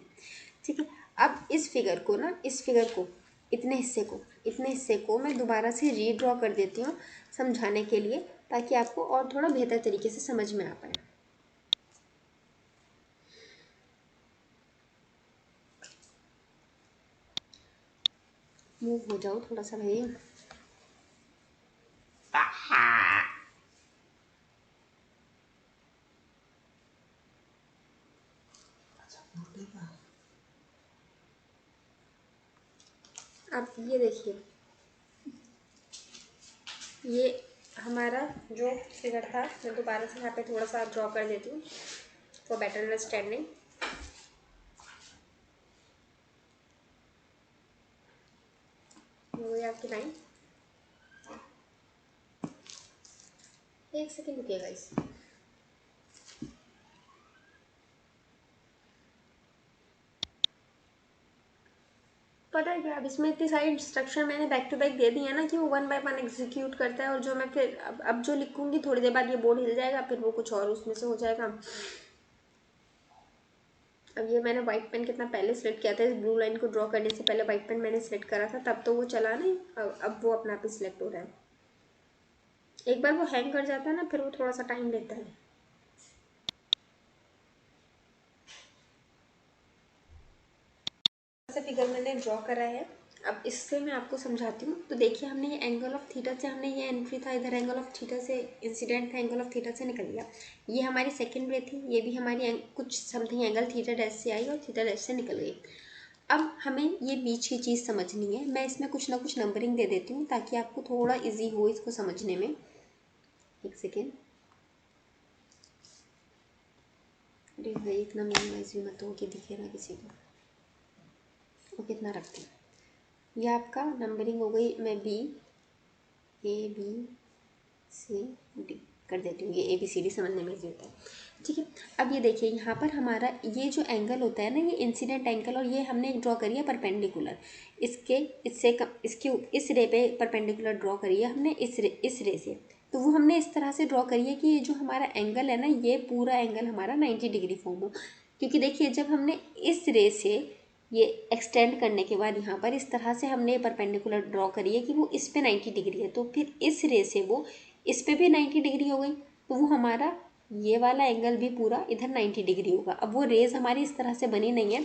ठीक है, अब इस फिगर को ना, इस फिगर को, इतने हिस्से को मैं दोबारा से रीड्रॉ कर देती हूँ समझाने के लिए, ताकि आपको और थोड़ा बेहतर तरीके से समझ में आ पाए। मूव हो जाओ थोड़ा सा भाई। अब ये देखिए, ये हमारा जो फिगर था, मैं दोबारा से यहाँ पे थोड़ा सा ड्रॉ कर देती हूँ फॉर बेटर अंडरस्टैंडिंग। वो आपकी लाइन, एक सेकेंड रुकिएगा इस, पता है क्या, अब इसमें इतनी सारी इंस्ट्रक्शन मैंने बैक टू बैक दे दी है ना कि वो 1 बाय 1 एग्जीक्यूट करता है। और जो मैं फिर अब जो लिखूंगी थोड़ी देर बाद ये बोर्ड हिल जाएगा, फिर वो कुछ और उसमें से हो जाएगा। अब ये मैंने वाइट पेन कितना पहले सेलेक्ट किया था, इस ब्लू लाइन को ड्रॉ करने से पहले वाइट पेन मैंने सेलेक्ट करा था, तब तो वो चला नहीं। अब वो अपने आप ही सिलेक्ट हो रहा है। एक बार वो हैंग कर जाता है ना, फिर वो थोड़ा सा टाइम लेता है। ऐसा फिगर मैंने ड्रॉ करा है। अब इससे मैं आपको समझाती हूँ। तो देखिए, हमने ये एंगल ऑफ थीटा से, हमने ये एंट्री था इधर, एंगल ऑफ थीटा से इंसिडेंट था, एंगल ऑफ थीटा से निकल गया। ये हमारी सेकंड रे थी, ये भी हमारी कुछ समथिंग एंगल थीटा डैश से आई और थीटा डैश से निकल गई। अब हमें ये बीच की चीज़ समझनी है। मैं इसमें कुछ ना कुछ नंबरिंग दे देती हूँ ताकि आपको थोड़ा इजी हो इसको समझने में। एक सेकेंड, अरे भाई इतना मिनिमाइज भी मत हो कि दिखे ना किसी को। वो कितना रखते हैं, ये आपका नंबरिंग हो गई। मैं B, A B C D कर देती हूँ, ये ए बी सी डी समझने में इजी होता है। ठीक है, अब ये देखिए, यहाँ पर हमारा ये जो एंगल होता है ना, ये इंसिडेंट एंगल, और ये हमने ड्रॉ करी है परपेंडिकुलर। इसके इससे इसके इस रे पे परपेंडिकुलर ड्रॉ करी है हमने, इस रे से। तो वो हमने इस तरह से ड्रॉ करी है कि ये जो हमारा एंगल है ना, ये पूरा एंगल हमारा 90 डिग्री फॉर्म हो। क्योंकि देखिए, जब हमने इस रे से ये एक्सटेंड करने के बाद यहाँ पर इस तरह से हमने परपेंडिकुलर ड्रॉ करी है कि वो इस पे 90 डिग्री है, तो फिर इस रे से वो इस पे भी 90 डिग्री हो गई, तो वो हमारा ये वाला एंगल भी पूरा इधर 90 डिग्री होगा। अब वो रेज हमारी इस तरह से बनी नहीं है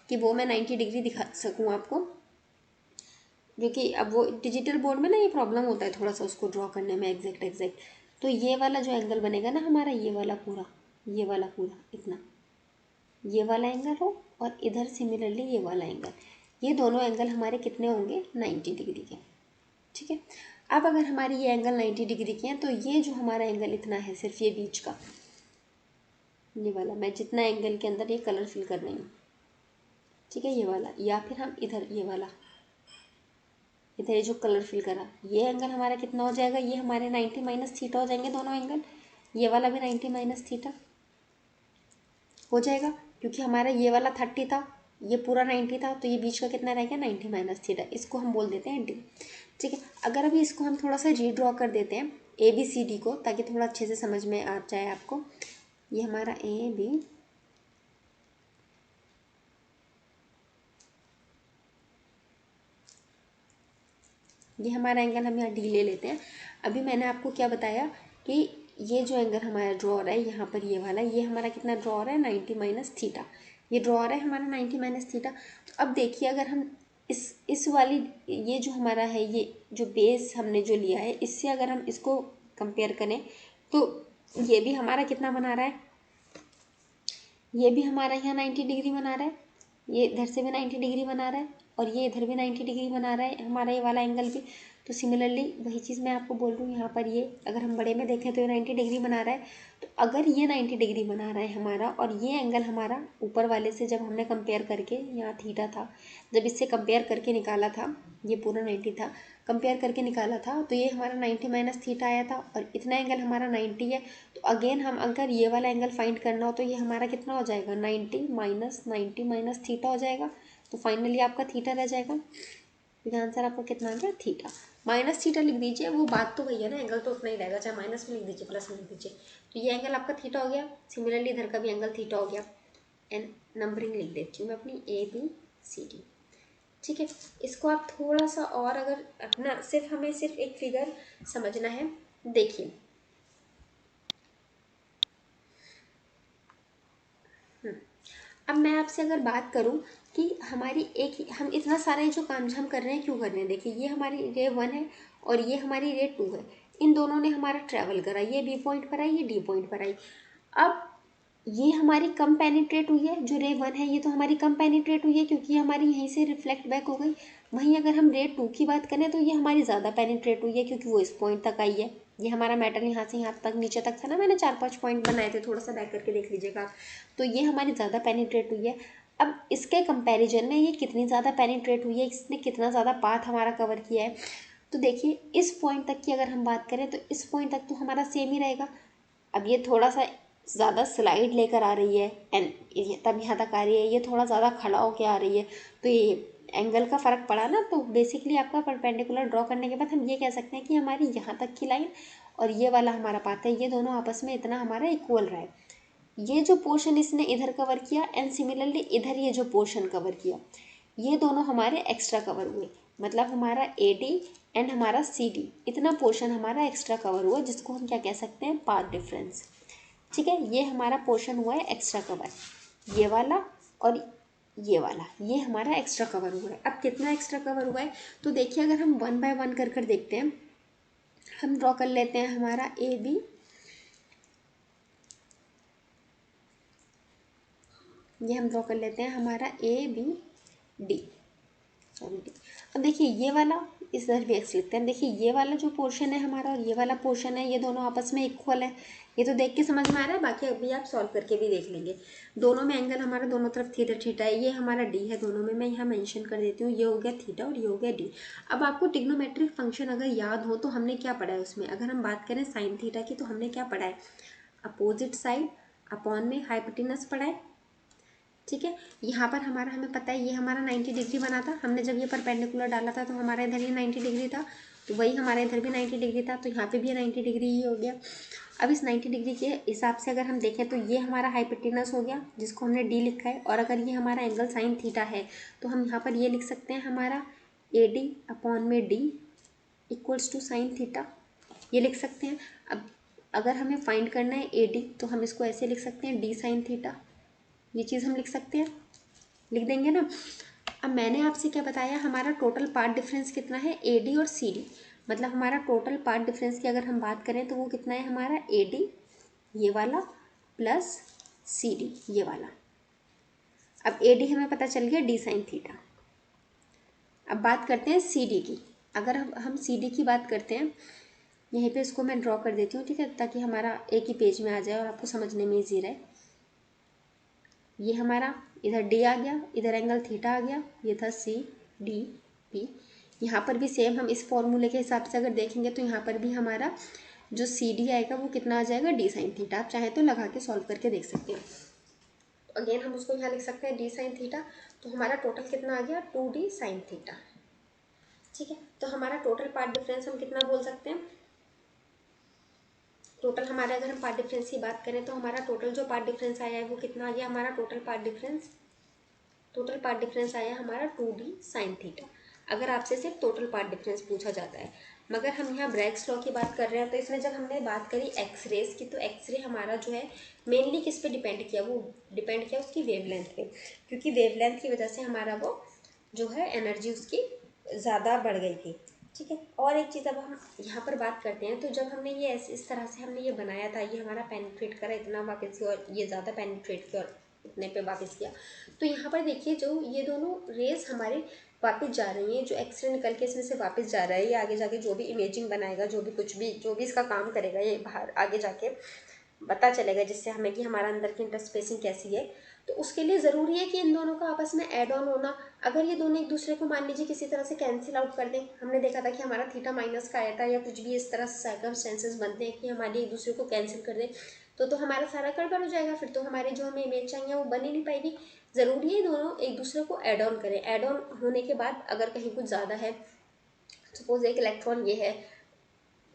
कि वो मैं 90 डिग्री दिखा सकूँ आपको, क्योंकि अब वो डिजिटल बोर्ड में ना ये प्रॉब्लम होता है थोड़ा सा उसको ड्रॉ करने में एग्जैक्ट। तो ये वाला जो एंगल बनेगा ना हमारा, ये वाला पूरा इतना, ये वाला एंगल हो, और इधर सिमिलरली ये वाला एंगल, ये दोनों एंगल हमारे कितने होंगे, 90 डिग्री के। ठीक है, अब अगर हमारी ये एंगल 90 डिग्री के हैं, तो ये जो हमारा एंगल इतना है, सिर्फ ये बीच का, ये वाला, मैं जितना एंगल के अंदर ये कलर फिल कर रही हूँ, ठीक है, ये वाला, या फिर हम इधर ये वाला, इधर ये जो कलर फिल करा, ये एंगल हमारा कितना हो जाएगा, ये हमारे 90 माइनस थीटा हो जाएंगे दोनों एंगल। ये वाला भी 90 माइनस थीटा हो जाएगा, क्योंकि हमारा ये वाला 30 था, ये पूरा 90 था, तो ये बीच का कितना रह गया, 90 माइनस थीटा। इसको हम बोल देते हैं डी। ठीक है, अगर अभी इसको हम थोड़ा सा रीड्रॉ कर देते हैं ए बी सी डी को, ताकि थोड़ा अच्छे से समझ में आ जाए आपको। ये हमारा ए बी, ये हमारा एंगल हम यहाँ डी ले लेते हैं। अभी मैंने आपको क्या बताया कि ये जो एंगल हमारा ड्रॉ हो रहा है यहाँ पर, ये वाला, ये हमारा कितना ड्रॉ हो रहा है, 90 माइनस थीटा। ये ड्रॉ हो रहा है हमारा 90 माइनस थीटा। तो अब देखिए, अगर हम इस वाली, ये जो हमारा है, ये जो बेस हमने जो लिया है, इससे अगर हम इसको कंपेयर करें, तो ये भी हमारा कितना बना रहा है, ये भी हमारा यहाँ 90 डिग्री बना रहा है, ये इधर से भी 90 डिग्री बना रहा है, और ये इधर भी 90 डिग्री बना रहा है हमारा ये वाला एंगल भी। तो सिमिलरली वही चीज़ मैं आपको बोल रही हूँ यहाँ पर, ये अगर हम बड़े में देखें तो ये 90 डिग्री बना रहा है। तो अगर ये 90 डिग्री बना रहा है हमारा, और ये एंगल हमारा ऊपर वाले से जब हमने कंपेयर करके, यहाँ थीटा था, जब इससे कंपेयर करके निकाला था, ये पूरा 90 था, कंपेयर करके निकाला था, तो ये हमारा 90 माइनस थीटा आया था, और इतना एंगल हमारा 90 है। तो अगेन हम अगर ये वाला एंगल फाइंड करना हो तो ये हमारा कितना हो जाएगा, 90 माइनस थीटा हो जाएगा। तो फाइनली आपका थीटा रह जाएगा। तो आंसर आपका कितना आ गया, थीटा। माइनस थीटा लिख दीजिए, वो बात तो वही है ना, एंगल तो उतना ही रहेगा, चाहे माइनस में लिख दीजिए प्लस में लिख दीजिए। तो ये एंगल आपका थीटा हो गया। सिमिलरली इधर का भी एंगल थीटा हो गया। एंड नंबरिंग लिख देती हूँ मैं अपनी ABCD। ठीक है, इसको आप थोड़ा सा और अगर अपना हमें सिर्फ एक फिगर समझना है। देखिए अब मैं आपसे अगर बात करूं कि हमारी हम इतना सारा जो काम हम कर रहे हैं क्यों कर रहे हैं। देखिए ये हमारी रे 1 है और ये हमारी रे 2 है। इन दोनों ने हमारा ट्रैवल करा, ये B पॉइंट पर आई, ये D पॉइंट पर आई। अब ये हमारी कम पेनिट्रेट हुई है, जो रे 1 है ये तो हमारी कम पेनिट्रेट हुई है क्योंकि ये हमारी यहीं से रिफ्लेक्ट बैक हो गई। वहीं अगर हम रे 2 की बात करें तो ये हमारी ज़्यादा पेनिट्रेट हुई है क्योंकि वो इस पॉइंट तक आई है। ये हमारा मेटल यहाँ से यहाँ तक नीचे तक था ना, मैंने 4-5 पॉइंट बनाए थे, थोड़ा सा बैक करके देख लीजिएगा आप। तो ये हमारी ज़्यादा पेनिट्रेट हुई है। अब इसके कंपैरिजन में ये कितनी ज़्यादा पेनिट्रेट हुई है, इसने कितना ज़्यादा पाथ हमारा कवर किया है। तो देखिए इस पॉइंट तक की अगर हम बात करें तो इस पॉइंट तक तो हमारा सेम ही रहेगा। अब ये थोड़ा सा ज़्यादा स्लाइड लेकर आ रही है एंड तब यहाँ तक आ रही है, ये थोड़ा ज़्यादा खड़ा होकर आ रही है। तो ये एंगल का फ़र्क पड़ा ना। तो बेसिकली आपका परपेंडिकुलर ड्रॉ करने के बाद हम ये कह सकते हैं कि हमारी यहाँ तक की लाइन और ये वाला हमारा पाथ है, ये दोनों आपस में इतना हमारा इक्वल रहा है। ये जो पोर्शन इसने इधर कवर किया एंड सिमिलरली इधर ये जो पोर्शन कवर किया, ये दोनों हमारे एक्स्ट्रा कवर हुए। मतलब हमारा AD एंड हमारा CD, इतना पोर्शन हमारा एक्स्ट्रा कवर हुआ, जिसको हम क्या कह सकते हैं, पाथ डिफरेंस। ठीक है, ये हमारा पोर्शन हुआ है एक्स्ट्रा कवर, ये वाला और ये वाला, ये हमारा एक्स्ट्रा कवर हुआ है। अब कितना एक्स्ट्रा कवर हुआ है, तो देखिए अगर हम 1 बाय 1 कर देखते हैं, हम ड्रॉ कर लेते हैं हमारा AB, ये हम ड्रॉ कर लेते हैं हमारा ABD, सॉरी D। अब देखिए ये वाला इधर भी एक्स लिखते हैं। देखिए ये वाला जो पोर्शन है हमारा और ये वाला पोर्शन है, ये दोनों आपस में इक्वल है। ये तो देख के समझ में आ रहा है, बाकी अभी आप सॉल्व करके भी देख लेंगे। दोनों में एंगल हमारा दोनों तरफ थीटा थीटा है। ये हमारा D है दोनों में, मैं यहाँ मेंशन कर देती हूँ। ये हो गया थीटा और ये हो गया D। अब आपको ट्रिग्नोमेट्रिक फंक्शन अगर याद हो तो हमने क्या पढ़ा है उसमें, अगर हम बात करें साइन थीटा की तो हमने क्या पढ़ा है, अपोजिट साइड अपॉन में हाइपोटेनस पढ़ा है। ठीक है, यहाँ पर हमें पता है ये हमारा 90 डिग्री बना था। हमने जब ये परपेंडिकुलर डाला था तो हमारा इधर ये 90 डिग्री था, तो वही हमारे इधर भी 90 डिग्री था, तो यहाँ पे भी 90 डिग्री ही हो गया। अब इस 90 डिग्री के हिसाब से अगर हम देखें तो ये हमारा हाइपोटेनस हो गया, जिसको हमने D लिखा है। और अगर ये हमारा एंगल साइन थीटा है तो हम यहाँ पर ये लिख सकते हैं हमारा AD अपॉन में D equals to sine theta, ये लिख सकते हैं। अब अगर हमें फाइंड करना है AD तो हम इसको ऐसे लिख सकते हैं D साइन थीटा, ये चीज़ हम लिख सकते हैं, लिख देंगे ना। अब मैंने आपसे क्या बताया, हमारा टोटल पार्ट डिफरेंस कितना है, AD और CD। मतलब हमारा टोटल पार्ट डिफरेंस की अगर हम बात करें तो वो कितना है हमारा AD ये वाला प्लस CD ये वाला। अब AD हमें पता चल गया D साइन थीटा। अब बात करते हैं CD की। अगर हम CD की बात करते हैं, यहीं पे इसको मैं ड्रॉ कर देती हूँ, ठीक है, ताकि हमारा एक ही पेज में आ जाए और आपको समझने में ईजी रहे। ये हमारा इधर D आ गया, इधर एंगल थीटा आ गया, ये था CDP। यहाँ पर भी सेम हम इस फॉर्मूले के हिसाब से अगर देखेंगे तो यहाँ पर भी हमारा जो CD आएगा वो कितना आ जाएगा, D साइन थीटा। आप चाहे तो लगा के सॉल्व करके देख सकते हैं। तो अगेन हम उसको यहाँ लिख सकते हैं D साइन थीटा। तो हमारा टोटल कितना आ गया, 2D साइन थीटा। ठीक है, तो हमारा टोटल पार्ट डिफरेंस हम कितना बोल सकते हैं, टोटल हमारा अगर हम पार्ट डिफरेंस की बात करें तो हमारा टोटल जो पार्ट डिफरेंस आया है वो कितना आ गया, हमारा टोटल पार्ट डिफरेंस आया हमारा 2D साइन थीटा। अगर आपसे सिर्फ टोटल पार्ट डिफरेंस पूछा जाता है। मगर हम यहाँ ब्रैग्स लॉ की बात कर रहे हैं, तो इसमें जब हमने बात करी एक्सरेज की, तो एक्सरे हमारा जो है मेनली किस पे डिपेंड किया, वो डिपेंड किया उसकी वेवलेंथ पे, क्योंकि वेवलेंथ की वजह से हमारा वो जो है एनर्जी उसकी ज़्यादा बढ़ गई थी। ठीक है, और एक चीज़ अब हम यहाँ पर बात करते हैं, तो जब हमने ये इस तरह से हमने ये बनाया था, ये हमारा पेनिट्रेट करा इतना वापस की और ये ज़्यादा पेनिट्रेट किया और इतने पे वापस किया। तो यहाँ पर देखिए जो ये दोनों रेस हमारे वापस जा रही हैं, जो एक्सरे निकल के इसमें से वापस जा रहा है, ये आगे जाके जो भी इमेजिंग बनाएगा, जो भी कुछ भी जो भी इसका काम करेगा, ये बाहर आगे जाके पता चलेगा जिससे हमें कि हमारा अंदर की इंटरस्पेसिंग कैसी है। तो उसके लिए ज़रूरी है कि इन दोनों का आपस में ऐड ऑन होना। अगर ये दोनों एक दूसरे को मान लीजिए किसी तरह से कैंसिल आउट कर दें, हमने देखा था कि हमारा थीटा माइनस का आया था, या कुछ भी इस तरह से सर्कमस्टेंसेस बनते हैं कि हमारे एक दूसरे को कैंसिल कर दें, तो हमारा सारा गड़बड़ हो जाएगा। फिर तो हमारे जो हमें इमेज चाहिए वो बन ही नहीं पाएगी। ज़रूरी है दोनों एक दूसरे को ऐड ऑन करें। ऐड ऑन होने के बाद अगर कहीं कुछ ज़्यादा है, सपोज एक इलेक्ट्रॉन ये है,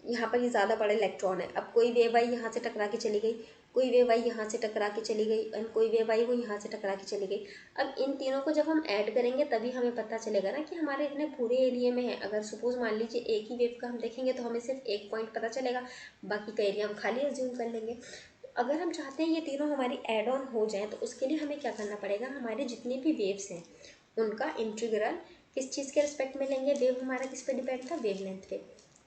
यहाँ पर ये ज़्यादा बड़ा इलेक्ट्रॉन है, अब कोई वेव आई यहाँ से टकरा के चली गई, कोई वेव आई यहाँ से टकरा के चली गई, एंड कोई वेव आई वो यहाँ से टकरा के चली गई। अब इन तीनों को जब हम ऐड करेंगे तभी हमें पता चलेगा ना कि हमारे इतने पूरे एरिया में है। अगर सपोज मान लीजिए एक ही वेव का हम देखेंगे तो हमें सिर्फ एक पॉइंट पता चलेगा, बाकी का एरिया हम खाली एज्यूम कर लेंगे। तो अगर हम चाहते हैं ये तीनों हमारी ऐड ऑन हो जाए, तो उसके लिए हमें क्या करना पड़ेगा, हमारे जितने भी वेव्स हैं उनका इंटीग्रल किस चीज़ के रिस्पेक्ट में लेंगे, वेव हमारा किस पे डिपेंड था, वेवलेंथ पे,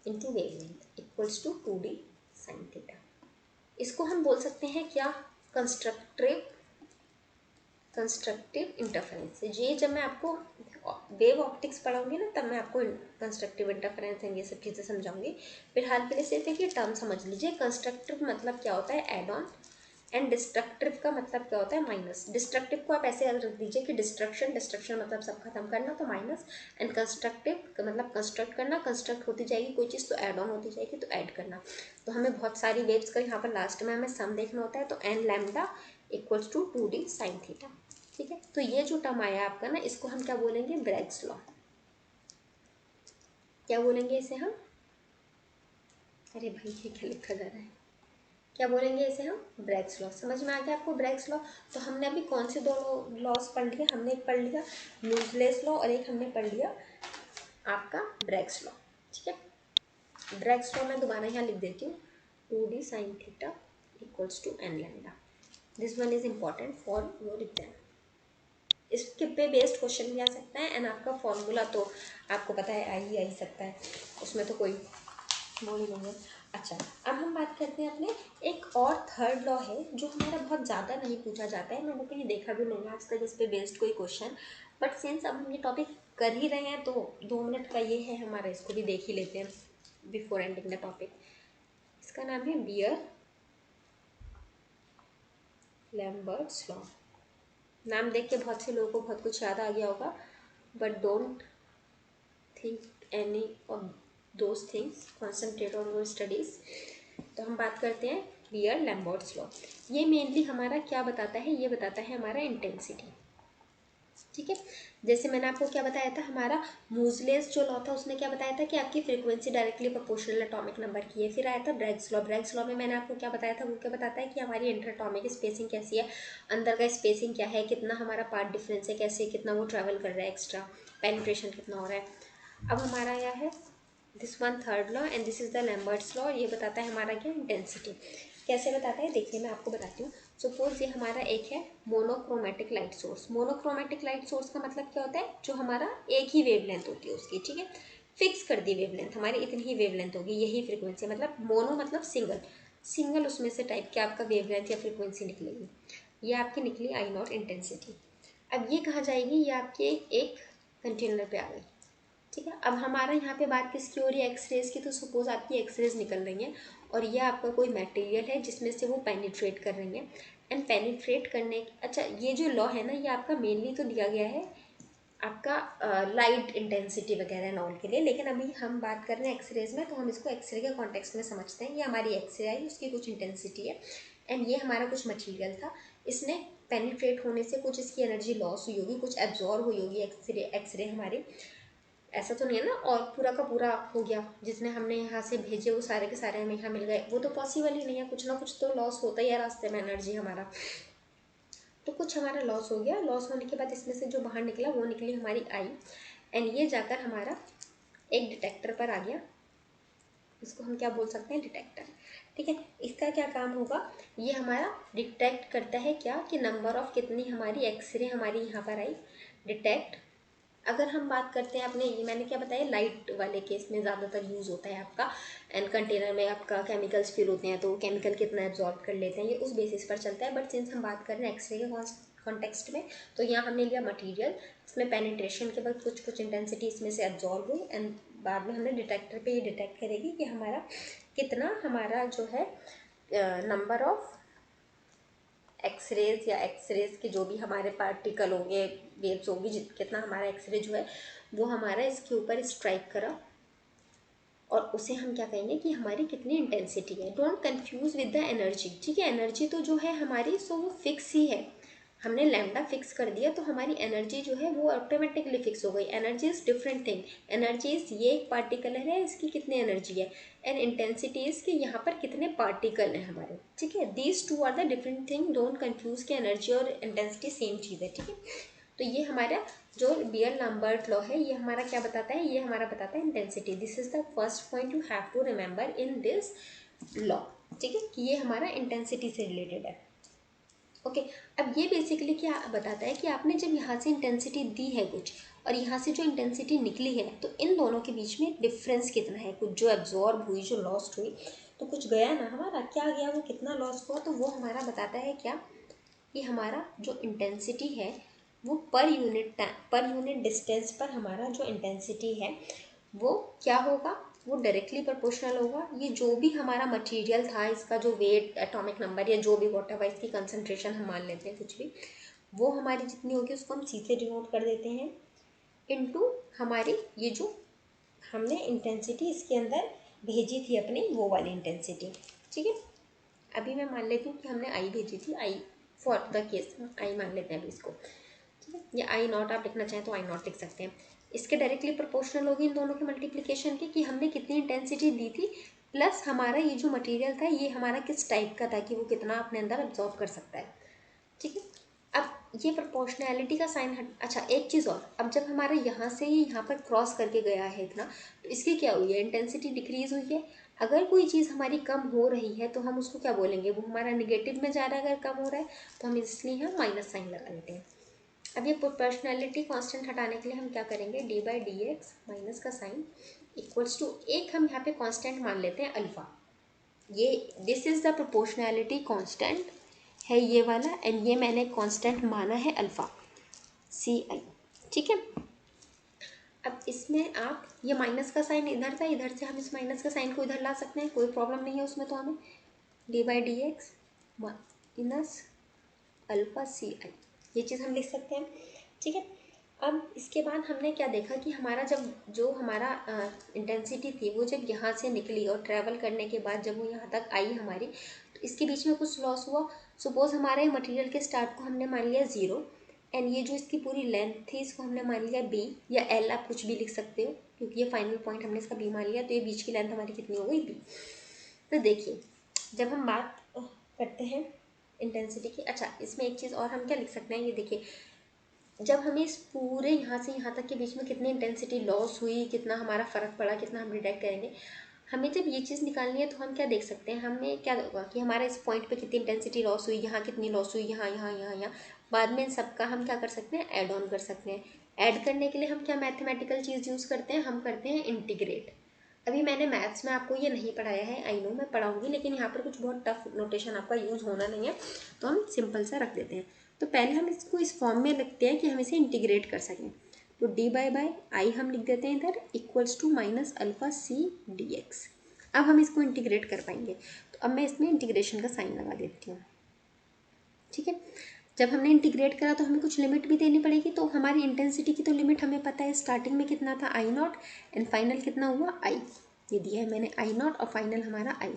into wavelength equals to 2d sine theta. इसको हम बोल सकते हैं क्या, कंस्ट्रक्टिव इंटरफेरेंस। ये जब मैं आपको वेव ऑप्टिक्स पढ़ाऊंगी ना, तब मैं आपको कंस्ट्रक्टिव इंटरफेरेंस एंड ये सब चीज़ें समझाऊंगी। फिलहाल के लिए सिर्फ एक ये टर्म समझ लीजिए। कंस्ट्रक्टिव मतलब क्या होता है, एड ऑन, एंड डिस्ट्रक्टिव का मतलब क्या होता है, माइनस। डिस्ट्रक्टिव को आप ऐसे याद रख दीजिए कि डिस्ट्रक्शन मतलब सब खत्म करना, तो माइनस, एंड कंस्ट्रक्टिव का मतलब कंस्ट्रक्ट करना, कंस्ट्रक्ट होती जाएगी कोई चीज़ तो ऐड ऑन होती जाएगी, तो ऐड करना। तो हमें बहुत सारी वेव्स का यहाँ पर लास्ट में हमें सम देखना होता है, तो N lambda equals to 2d sine theta. ठीक है, तो ये जो टर्म आया आपका ना, इसको हम क्या बोलेंगे, ब्रैग्स लॉ। क्या बोलेंगे इसे हम, अरे भाई ये क्या लिखा जा रहा है, क्या बोलेंगे इसे हम, ब्रैग्स लॉ। समझ में आ गया आपको ब्रैग्स लॉ। तो हमने अभी कौन से दो लॉस पढ़ लिया, हमने एक पढ़ लिया न्यूज़लेस लॉ और एक हमने पढ़ लिया आपका ब्रैग्स लॉ। ठीक है, ब्रैग्स लॉ मैं दोबारा यहाँ लिख देती हूँ, 2d sine theta equals to N lambda. This one is important for your exam. इसके पे बेस्ड क्वेश्चन भी आ सकता है, एंड आपका फॉर्मूला तो आपको पता है आ ही सकता है, उसमें तो कोई वो नहीं है। अच्छा, अब हम बात करते हैं अपने एक और थर्ड लॉ है जो हमारा बहुत ज़्यादा नहीं पूछा जाता है, मैंने कहीं देखा भी नहीं आज तक इस पे बेस्ड कोई क्वेश्चन, बट सिंस अब हम ये टॉपिक कर ही रहे हैं तो 2 मिनट का ये है हमारा, इसको भी देख ही लेते हैं बिफोर एंडिंग द टॉपिक। इसका नाम है बियर लैम्बर्ट्स लॉ। नाम देख के बहुत से लोगों को बहुत कुछ याद आ गया होगा, but don't think any of those things, concentrate on your studies. तो हम बात करते हैं बियर लैम्बर्ट्स लॉ। ये मेनली हमारा क्या बताता है, ये बताता है हमारा इंटेंसिटी। ठीक है, जैसे मैंने आपको क्या बताया था, हमारा मूजलेस जो लॉ था उसने क्या बताया था कि आपकी frequency directly proportional atomic number की है। फिर आया था ब्रैग्स लॉ। ब्रैग्स लॉ में मैंने आपको क्या बताया था, वो क्या बताता है कि हमारी इंटर एटॉमिक स्पेसिंग कैसी है, अंदर का स्पेसिंग क्या है, कितना हमारा पार्ट डिफरेंस है, कैसे कितना वो ट्रैवल कर रहा है, एक्स्ट्रा पेनिट्रेशन कितना हो रहा है। अब हमारा यह है this one third law and this is the Lambert's law. ये बताता है हमारा क्या, इंटेंसिटी। कैसे बताता है, देखिए मैं आपको बताती हूँ। सपोज ये हमारा एक है monochromatic light source. Monochromatic light source का मतलब क्या होता है, जो हमारा एक ही वेवलेंथ होती है उसकी। ठीक है, फिक्स कर दी वेवलेंथ, हमारी इतनी ही वेवलेंथ होगी, यही फ्रीक्वेंसी, मतलब मोनो मतलब सिंगल, सिंगल उसमें से टाइप के आपका वेवलेंथ या फ्रीक्वेंसी निकलेगी। ये आपकी निकली आई नॉट इंटेंसिटी। अब ये कहाँ जाएगी, ये आपके एक कंटेनर पे आ गई। ठीक है, अब हमारा यहाँ पे बात किसकी हो रही है, एक्सरेज की। तो सपोज आपकी एक्सरेज निकल रही हैं और ये आपका कोई मटेरियल है जिसमें से वो पेनिट्रेट कर रही हैं, एंड पेनिट्रेट करने, अच्छा ये जो लॉ है ना, ये आपका मेनली तो दिया गया है आपका लाइट इंटेंसिटी वगैरह नॉल के लिए, लेकिन अभी हम बात कर रहे हैं एक्सरेज में, तो हम इसको एक्सरे के कॉन्टेक्स्ट में समझते हैं। ये हमारी एक्सरे आई, उसकी कुछ इंटेंसिटी है, एंड ये हमारा कुछ मटेरियल था, इसने पेनिट्रेट होने से कुछ इसकी एनर्जी लॉस हुई होगी, कुछ एब्जॉर्ब हुई होगी एक्सरे हमारी, ऐसा तो नहीं है ना, और पूरा का पूरा हो गया, जितने हमने यहाँ से भेजे वो सारे के सारे हमें यहाँ मिल गए, वो तो पॉसिबल ही नहीं है। कुछ ना कुछ तो लॉस होता ही है रास्ते में एनर्जी हमारा, तो कुछ हमारा लॉस हो गया। लॉस होने के बाद इसमें से जो बाहर निकला वो निकली हमारी आई, एंड ये जाकर हमारा एक डिटेक्टर पर आ गया, इसको हम क्या बोल सकते हैं, डिटेक्टर। ठीक है, इसका क्या काम होगा, ये हमारा डिटेक्ट करता है क्या, कि नंबर ऑफ कितनी हमारी एक्सरे हमारी यहाँ पर आई, डिटेक्ट। अगर हम बात करते हैं अपने, ये मैंने क्या बताया, लाइट वाले केस में ज़्यादातर यूज़ होता है आपका, एंड कंटेनर में आपका केमिकल्स फिल होते हैं तो केमिकल कितना एब्जॉर्ब कर लेते हैं, ये उस बेसिस पर चलता है। बट सिंस हम बात कर रहे हैं एक्सरे के कॉन्टेक्स्ट में। तो यहाँ हमने लिया मटेरियल, इसमें पेनिट्रेशन के बाद कुछ कुछ इंटेंसिटी इसमें से एब्जॉर्ब हुई एंड बाद में हमने डिटेक्टर पे ये डिटेक्ट करेगी कि हमारा कितना, हमारा जो है नंबर ऑफ एक्सरेज या एक्सरेज के जो भी हमारे पार्टिकल होंगे, वेव्स होंगी, कितना हमारा एक्सरे जो है वो हमारा इसके ऊपर स्ट्राइक करा, और उसे हम क्या कहेंगे कि हमारी कितनी इंटेंसिटी है। Don't confuse with the energy, ठीक है। एनर्जी तो जो है हमारी सो वो फिक्स ही है, हमने लैम्डा फिक्स कर दिया तो हमारी एनर्जी जो है वो ऑटोमेटिकली फिक्स हो गई। Energy is different thing, energy is ये एक पार्टिकल है, इसकी कितनी एनर्जी है, एंड इंटेंसिटी इज कि यहाँ पर कितने पार्टिकल हैं हमारे, ठीक है। These two are the different thing, don't confuse कि एनर्जी और इंटेंसिटी सेम चीज़ है, ठीक है। तो ये हमारा जो बियर लैम्बर्ट लॉ है, ये हमारा क्या बताता है, ये हमारा बताता है intensity. This is the first point you have to remember in this law, ठीक है, कि ये हमारा इंटेंसिटी से रिलेटेड है। ओके अब ये बेसिकली क्या बताता है कि आपने जब यहाँ से इंटेंसिटी दी है कुछ और यहाँ से जो इंटेंसिटी निकली है, तो इन दोनों के बीच में डिफरेंस कितना है, कुछ जो एब्जॉर्ब हुई, जो लॉस्ट हुई, तो कुछ गया ना हमारा, क्या गया, वो कितना लॉस्ट हुआ, तो वो हमारा बताता है क्या, कि हमारा जो इंटेंसिटी है वो per unit time, per unit distance पर हमारा जो इंटेंसिटी है वो क्या होगा, वो डायरेक्टली प्रोपोर्शनल होगा। ये जो भी हमारा मटेरियल था, इसका जो वेट, एटॉमिक नंबर या जो भी व्हाटएवर इसकी कंसंट्रेशन हम मान लेते हैं कुछ भी, वो हमारी जितनी होगी उसको हम सी से डिनोट कर देते हैं इनटू हमारी ये जो हमने इंटेंसिटी इसके अंदर भेजी थी अपनी, वो वाली इंटेंसिटी, ठीक है। अभी मैं मान लेती हूँ कि हमने आई भेजी थी, I for the case I मान लेते हैं अभी इसको, ठीक है। या आई नॉट आप लिखना चाहें तो आई नॉट लिख सकते हैं। इसके डायरेक्टली प्रोपोर्शनल होगी इन दोनों के मल्टीप्लिकेशन की, कि हमने कितनी इंटेंसिटी दी थी प्लस हमारा ये जो मटेरियल था ये हमारा किस टाइप का था, कि वो कितना अपने अंदर अब्जॉर्व कर सकता है, ठीक है। अब ये प्रोपोर्शनैलिटी का साइन हट, अच्छा एक चीज़ और, अब जब हमारा यहाँ से ये यहाँ पर क्रॉस करके गया है इतना, तो इसकी क्या हुई है, इंटेंसिटी डिक्रीज हुई है। अगर कोई चीज़ हमारी कम हो रही है तो हम उसको क्या बोलेंगे, वो हमारा निगेटिव में जा रहा है अगर कम हो रहा है, तो हम इसलिए हम माइनस साइन लगा लेते हैं। अब ये प्रोपोर्शनैलिटी कांस्टेंट हटाने के लिए हम क्या करेंगे, D by D X minus का साइन इक्वल्स टू, एक हम यहाँ पे कांस्टेंट मान लेते हैं अल्फा, ये this is the proportionality constant है ये वाला, एंड ये मैंने कांस्टेंट माना है अल्फा सी आई, ठीक है। अब इसमें आप ये माइनस का साइन इधर था, इधर से हम इस माइनस का साइन को इधर ला सकते हैं, कोई प्रॉब्लम नहीं है उसमें। तो हमें D by D X minus alpha C I, ये चीज़ हम लिख सकते हैं, ठीक है। अब इसके बाद हमने क्या देखा कि हमारा जब जो हमारा इंटेंसिटी थी वो जब यहाँ से निकली और ट्रैवल करने के बाद जब वो यहाँ तक आई हमारी, तो इसके बीच में कुछ लॉस हुआ। सपोज हमारे मटेरियल के स्टार्ट को हमने मान लिया 0, एंड ये जो इसकी पूरी लेंथ थी इसको हमने मान लिया b या l, आप कुछ भी लिख सकते हो क्योंकि ये फाइनल पॉइंट हमने इसका b मान लिया, तो ये बीच की लेंथ हमारी कितनी हो गई b। तो देखिए जब हम बात करते हैं इंटेंसिटी की, अच्छा इसमें एक चीज़ और हम क्या लिख सकते हैं, ये देखिए जब हमें इस पूरे यहाँ से यहाँ तक के बीच में कितनी इंटेंसिटी लॉस हुई, कितना हमारा फ़र्क पड़ा, कितना हम डिटेक्ट करेंगे, हमें जब ये चीज़ निकालनी है तो हम क्या देख सकते हैं, हमें क्या होगा कि हमारा इस पॉइंट पे कितनी इंटेंसिटी लॉस हुई, यहाँ कितनी लॉस हुई, यहाँ यहाँ यहाँ यहाँ, बाद में इन सबका हम क्या कर सकते हैं, ऐड ऑन कर सकते हैं। ऐड करने के लिए हम क्या मैथमेटिकल चीज़ यूज़ करते हैं, हम करते हैं इंटीग्रेट। अभी मैंने मैथ्स में आपको ये नहीं पढ़ाया है, आई नो मैं पढ़ाऊँगी, लेकिन यहाँ पर कुछ बहुत टफ नोटेशन आपका यूज़ होना नहीं है, तो हम सिंपल सा रख देते हैं। तो पहले हम इसको इस फॉर्म में लिखते हैं कि हम इसे इंटीग्रेट कर सकें। तो डी बाई आई हम लिख देते हैं इधर equals to minus alpha C D X. अब हम इसको इंटीग्रेट कर पाएंगे, तो अब मैं इसमें इंटीग्रेशन का साइन लगा देती हूँ, ठीक है। जब हमने इंटीग्रेट करा तो हमें कुछ लिमिट भी देनी पड़ेगी, तो हमारी इंटेंसिटी की तो लिमिट हमें पता है, स्टार्टिंग में कितना था आई नॉट एंड फाइनल कितना हुआ आई, ये दिया है मैंने आई नॉट और फाइनल हमारा आई।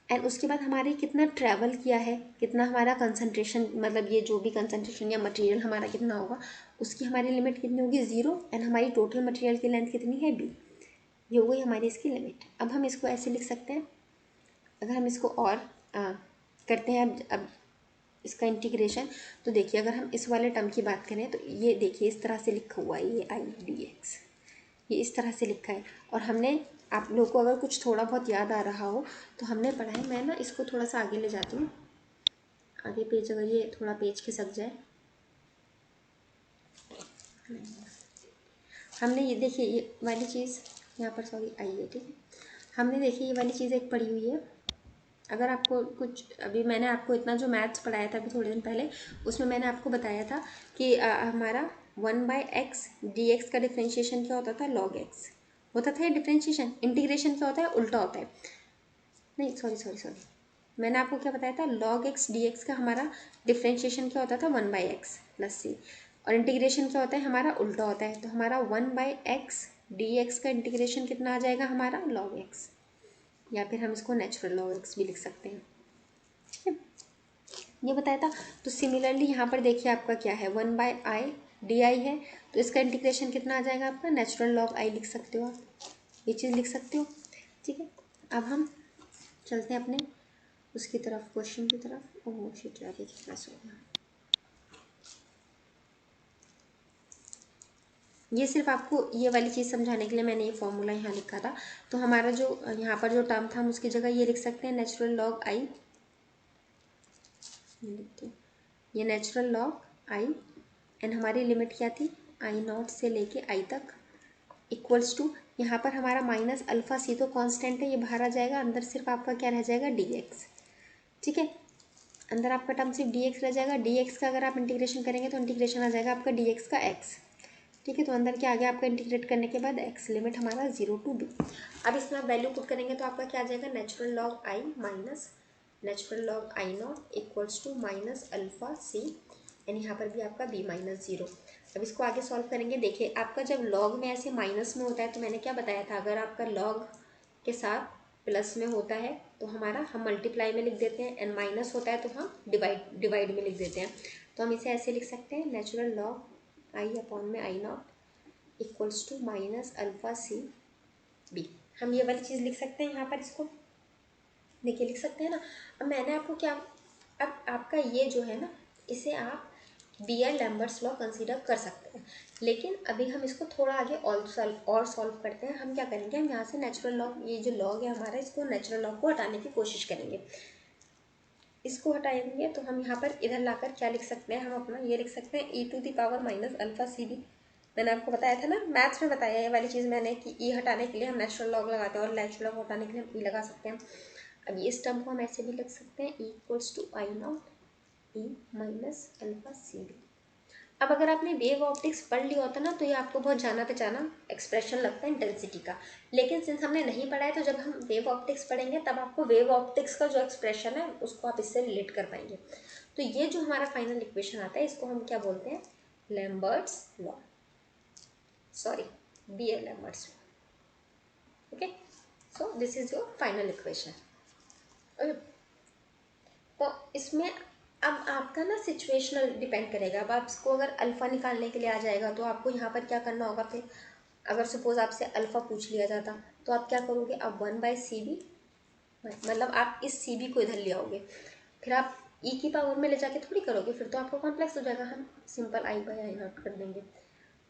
एंड उसके बाद हमारे कितना ट्रैवल किया है, कितना हमारा कंसंट्रेशन, मतलब ये जो भी कंसंट्रेशन या मटेरियल हमारा कितना होगा, उसकी हमारी लिमिट कितनी होगी 0, एंड हमारी टोटल मटेरियल की लेंथ कितनी है b, ये हो गई हमारी इसकी लिमिट। अब हम इसको ऐसे लिख सकते हैं, अगर हम इसको और करते हैं अब इसका इंटीग्रेशन, तो देखिए अगर हम इस वाले टर्म की बात करें तो ये देखिए इस तरह से लिखा हुआ है, ये आई डी एक्स, ये इस तरह से लिखा है। और हमने, आप लोगों को अगर कुछ थोड़ा बहुत याद आ रहा हो तो हमने पढ़ा है, मैं ना इसको थोड़ा सा आगे ले जाती हूँ, आगे पेज, अगर ये थोड़ा पेज खिसक जाए, हमने ये देखिए ये वाली चीज़ यहाँ पर सॉरी आई है, ठीक है। हमने देखिए ये वाली चीज़ एक पढ़ी हुई है अगर आपको कुछ, अभी मैंने आपको इतना जो मैथ्स पढ़ाया था अभी थोड़े दिन पहले, उसमें मैंने आपको बताया था कि हमारा 1/x dx का डिफ्रेंशिएशन क्या होता था, log x होता था। ये डिफ्रेंशिएशन, इंटीग्रेशन क्या होता है, उल्टा होता है। नहीं सॉरी, मैंने आपको क्या बताया था, log x dx का हमारा डिफ्रेंशिएशन क्या होता था, 1/x प्लस c, और इंटीग्रेशन क्या होता है हमारा, उल्टा होता है। तो हमारा 1/x dx का इंटीग्रेशन कितना आ जाएगा हमारा, log x, या फिर हम इसको नेचुरल log x भी लिख सकते हैं। ठीक है, ये बताया था। तो सिमिलरली यहाँ पर देखिए आपका क्या है, 1/i डी आई है, तो इसका इंटीग्रेशन कितना आ जाएगा आपका, नेचुरल लॉग आई लिख सकते हो आप, ये चीज़ लिख सकते हो। ठीक है, अब हम चलते हैं अपने उसकी तरफ, क्वेश्चन की तरफ। ओह शिट यार, ये कैसे हो गया। ये सिर्फ आपको ये वाली चीज़ समझाने के लिए मैंने ये फॉर्मूला यहाँ लिखा था। तो हमारा जो यहाँ पर जो टर्म था हम उसकी जगह ये लिख सकते हैं, नेचुरल लॉग आई, ये नेचुरल लॉग आई, एंड हमारी लिमिट क्या थी, आई नॉट से लेके आई तक, इक्वल्स टू, यहाँ पर हमारा माइनस अल्फा सी तो कांस्टेंट है, ये बाहर आ जाएगा, अंदर सिर्फ आपका क्या रह जाएगा, डी एक्स। ठीक है, अंदर आपका टर्म सिर्फ डी एक्स रह जाएगा। डी एक्स का अगर आप इंटीग्रेशन करेंगे तो इंटीग्रेशन आ जाएगा आपका डी एक्स का एक्स। ठीक है, तो अंदर क्या आ गया आपका, इंटीग्रेट करने के बाद एक्स, लिमिट हमारा 0 to b। अब इसमें आप वैल्यू पुट करेंगे तो आपका क्या आ जाएगा, natural log I minus natural log I not equals to minus alpha C, and यहाँ पर भी आपका b माइनस 0। अब इसको आगे सॉल्व करेंगे। देखिए आपका जब लॉग में ऐसे माइनस में होता है तो मैंने क्या बताया था, अगर आपका लॉग के साथ प्लस में होता है तो हमारा हम मल्टीप्लाई में लिख देते हैं, एंड माइनस होता है तो हम डिवाइड में लिख देते हैं। तो हम इसे ऐसे लिख सकते हैं, नेचुरल लॉग आई अपॉन में I not equals to minus alpha C B. हम ये वाली चीज़ लिख सकते हैं यहाँ पर, इसको देखिए लिख सकते हैं ना। अब मैंने आपको क्या, अब आपका ये जो है ना, इसे आप बीयर लैम्बर्ट्स लॉ कंसीडर कर सकते हैं, लेकिन अभी हम इसको थोड़ा आगे और सॉल्व करते हैं। हम क्या करेंगे, हम यहाँ से नेचुरल लॉग, ये जो लॉग है हमारा, इसको नेचुरल लॉग को हटाने की कोशिश करेंगे। इसको हटाएंगे तो हम यहाँ पर इधर लाकर क्या लिख सकते हैं, हम अपना ये लिख सकते हैं e to the power minus alpha C B. मैंने आपको बताया था ना, मैथ्स में बताया ये वाली चीज़ मैंने कि ई हटाने के लिए हम नेचुरल लॉग लगाते हैं, और नेचुरल लॉग हटाने के लिए हम ई लगा सकते हैं। अब ये इस टर्म को हम ऐसे भी लिख सकते हैं, E equals to I not E minus alpha C B. अब अगर आपने वेव ऑप्टिक्स पढ़ लिया होता ना तो ये आपको बहुत जाना पहचाना एक्सप्रेशन लगता है इंटेंसिटी का, लेकिन सिंस हमने नहीं पढ़ा है तो जब हम वेव ऑप्टिक्स पढ़ेंगे तब आपको वेव ऑप्टिक्स का जो एक्सप्रेशन है उसको आप इससे रिलेट कर पाएंगे। तो ये जो हमारा फाइनल इक्वेशन आता है इसको हम क्या बोलते हैं, Lambert's law, sorry Beer Lambert's law. Okay, so this is your final equation. तो इसमें अब आपका ना सिचुएशनल डिपेंड करेगा। अब आपको अगर अल्फ़ा निकालने के लिए आ जाएगा तो आपको यहाँ पर क्या करना होगा, फिर अगर सपोज आपसे अल्फ़ा पूछ लिया जाता तो आप क्या करोगे, आप 1/cb, मतलब आप इस cb को इधर ले आओगे, फिर आप e की पावर में ले जाके थोड़ी करोगे, फिर तो आपको कॉम्प्लेक्स हो जाएगा। हम simple I by I not कर देंगे।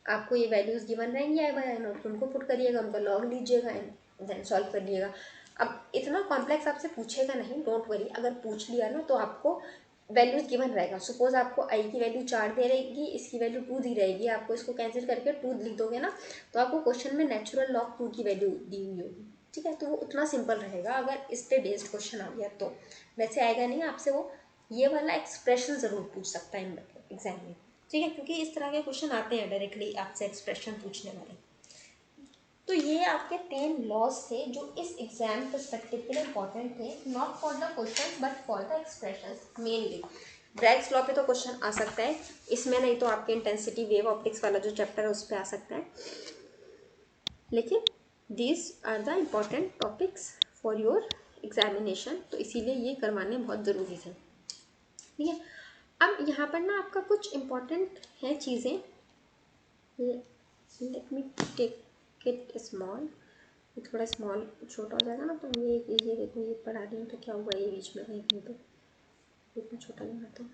आपको ये वैल्यूज़ गिवन रहेंगी आई बाई आई नॉट, उनको पुट करिएगा, उनका लॉग लीजिएगा एंड देन सॉल्व कर लिएगा। अब इतना कॉम्प्लेक्स आपसे पूछेगा नहीं, डोंट वरी। अगर पूछ लिया ना तो आपको वैल्यूज गिवन रहेगा। सपोज आपको आई की वैल्यू 4 दे रहेगी, इसकी वैल्यू 2 दी रहेगी, आपको इसको कैंसिल करके 2 लिख दोगे ना तो आपको क्वेश्चन में नेचुरल लॉग 2 की वैल्यू दी हुई होगी। ठीक है, तो वो उतना सिंपल रहेगा अगर इस पे बेस्ड क्वेश्चन आ गया तो। वैसे आएगा नहीं आपसे वो, ये वाला एक्सप्रेशन ज़रूर पूछ सकता है एग्जाम में। ठीक है, क्योंकि इस तरह के क्वेश्चन आते हैं डायरेक्टली आपसे एक्सप्रेशन पूछने वाले। तो ये आपके 10 लॉज थे जो इस एग्जाम पर्सपेक्टिव के लिए इंपॉर्टेंट थे, not for the question but for the expression mainly. Bragg's law पे तो क्वेश्चन आ सकता है इसमें, नहीं तो आपके इंटेंसिटी वेव ऑप्टिक्स वाला जो चैप्टर है उस पर आ सकता है, लेकिन these are the important topics for your examination, तो इसीलिए ये करवाने बहुत ज़रूरी थे। ठीक है, अब यहाँ पर ना आपका कुछ इम्पॉर्टेंट है चीज़ें, let me take it small, थोड़ा स्मॉल छोटा हो जाएगा ना तो ये देखो ये पढ़ा रही हूँ तो क्या हुआ, ये बीच में कहीं कहीं पे इतना छोटा नहीं आता।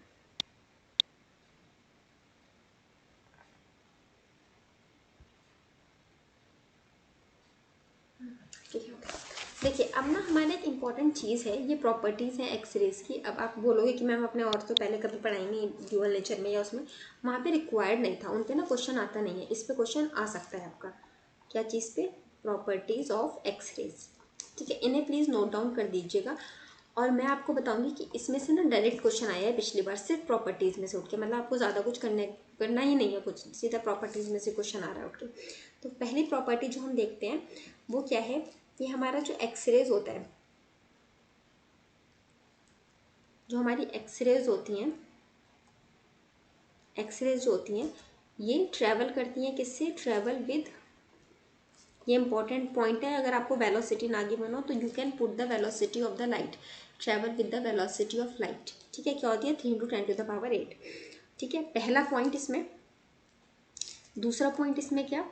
ठीक है, देखिए अब ना हमारे एक इम्पॉर्टेंट चीज़ है, ये प्रॉपर्टीज़ हैं एक्सरेज की। अब आप बोलोगे कि मैम अपने और तो पहले कभी पढ़ाई नहीं ड्यूअल नेचर में या उसमें, वहाँ पे रिक्वायर्ड नहीं था, उन पे ना क्वेश्चन आता नहीं है। इस पे क्वेश्चन आ सकता है आपका, क्या चीज़ पे, प्रॉपर्टीज़ ऑफ एक्सरेज। ठीक है, इन्हें प्लीज़ नोट डाउन कर दीजिएगा। और मैं आपको बताऊंगी कि इसमें से ना डायरेक्ट क्वेश्चन आया है पिछली बार, सिर्फ प्रॉपर्टीज़ में से उठ के, मतलब आपको ज़्यादा कुछ करना ही नहीं है, कुछ सीधा प्रॉपर्टीज़ में से क्वेश्चन आ रहा है उठ के। तो पहली प्रॉपर्टी जो हम देखते हैं वो क्या है, ये हमारा जो एक्सरेज होता है, जो हमारी एक्सरेज होती हैं, एक्सरेज जो होती हैं ये ट्रैवल करती हैं किससे, ट्रैवल विद, ये इंपॉर्टेंट पॉइंट है, अगर आपको वेलोसिटी ना गिवन हो तो you can put the velocity of the light, travel with the velocity of light, ठीक है। क्या होती है, 3 × 10⁸, ठीक है, पहला पॉइंट इसमें। दूसरा पॉइंट इसमें क्या,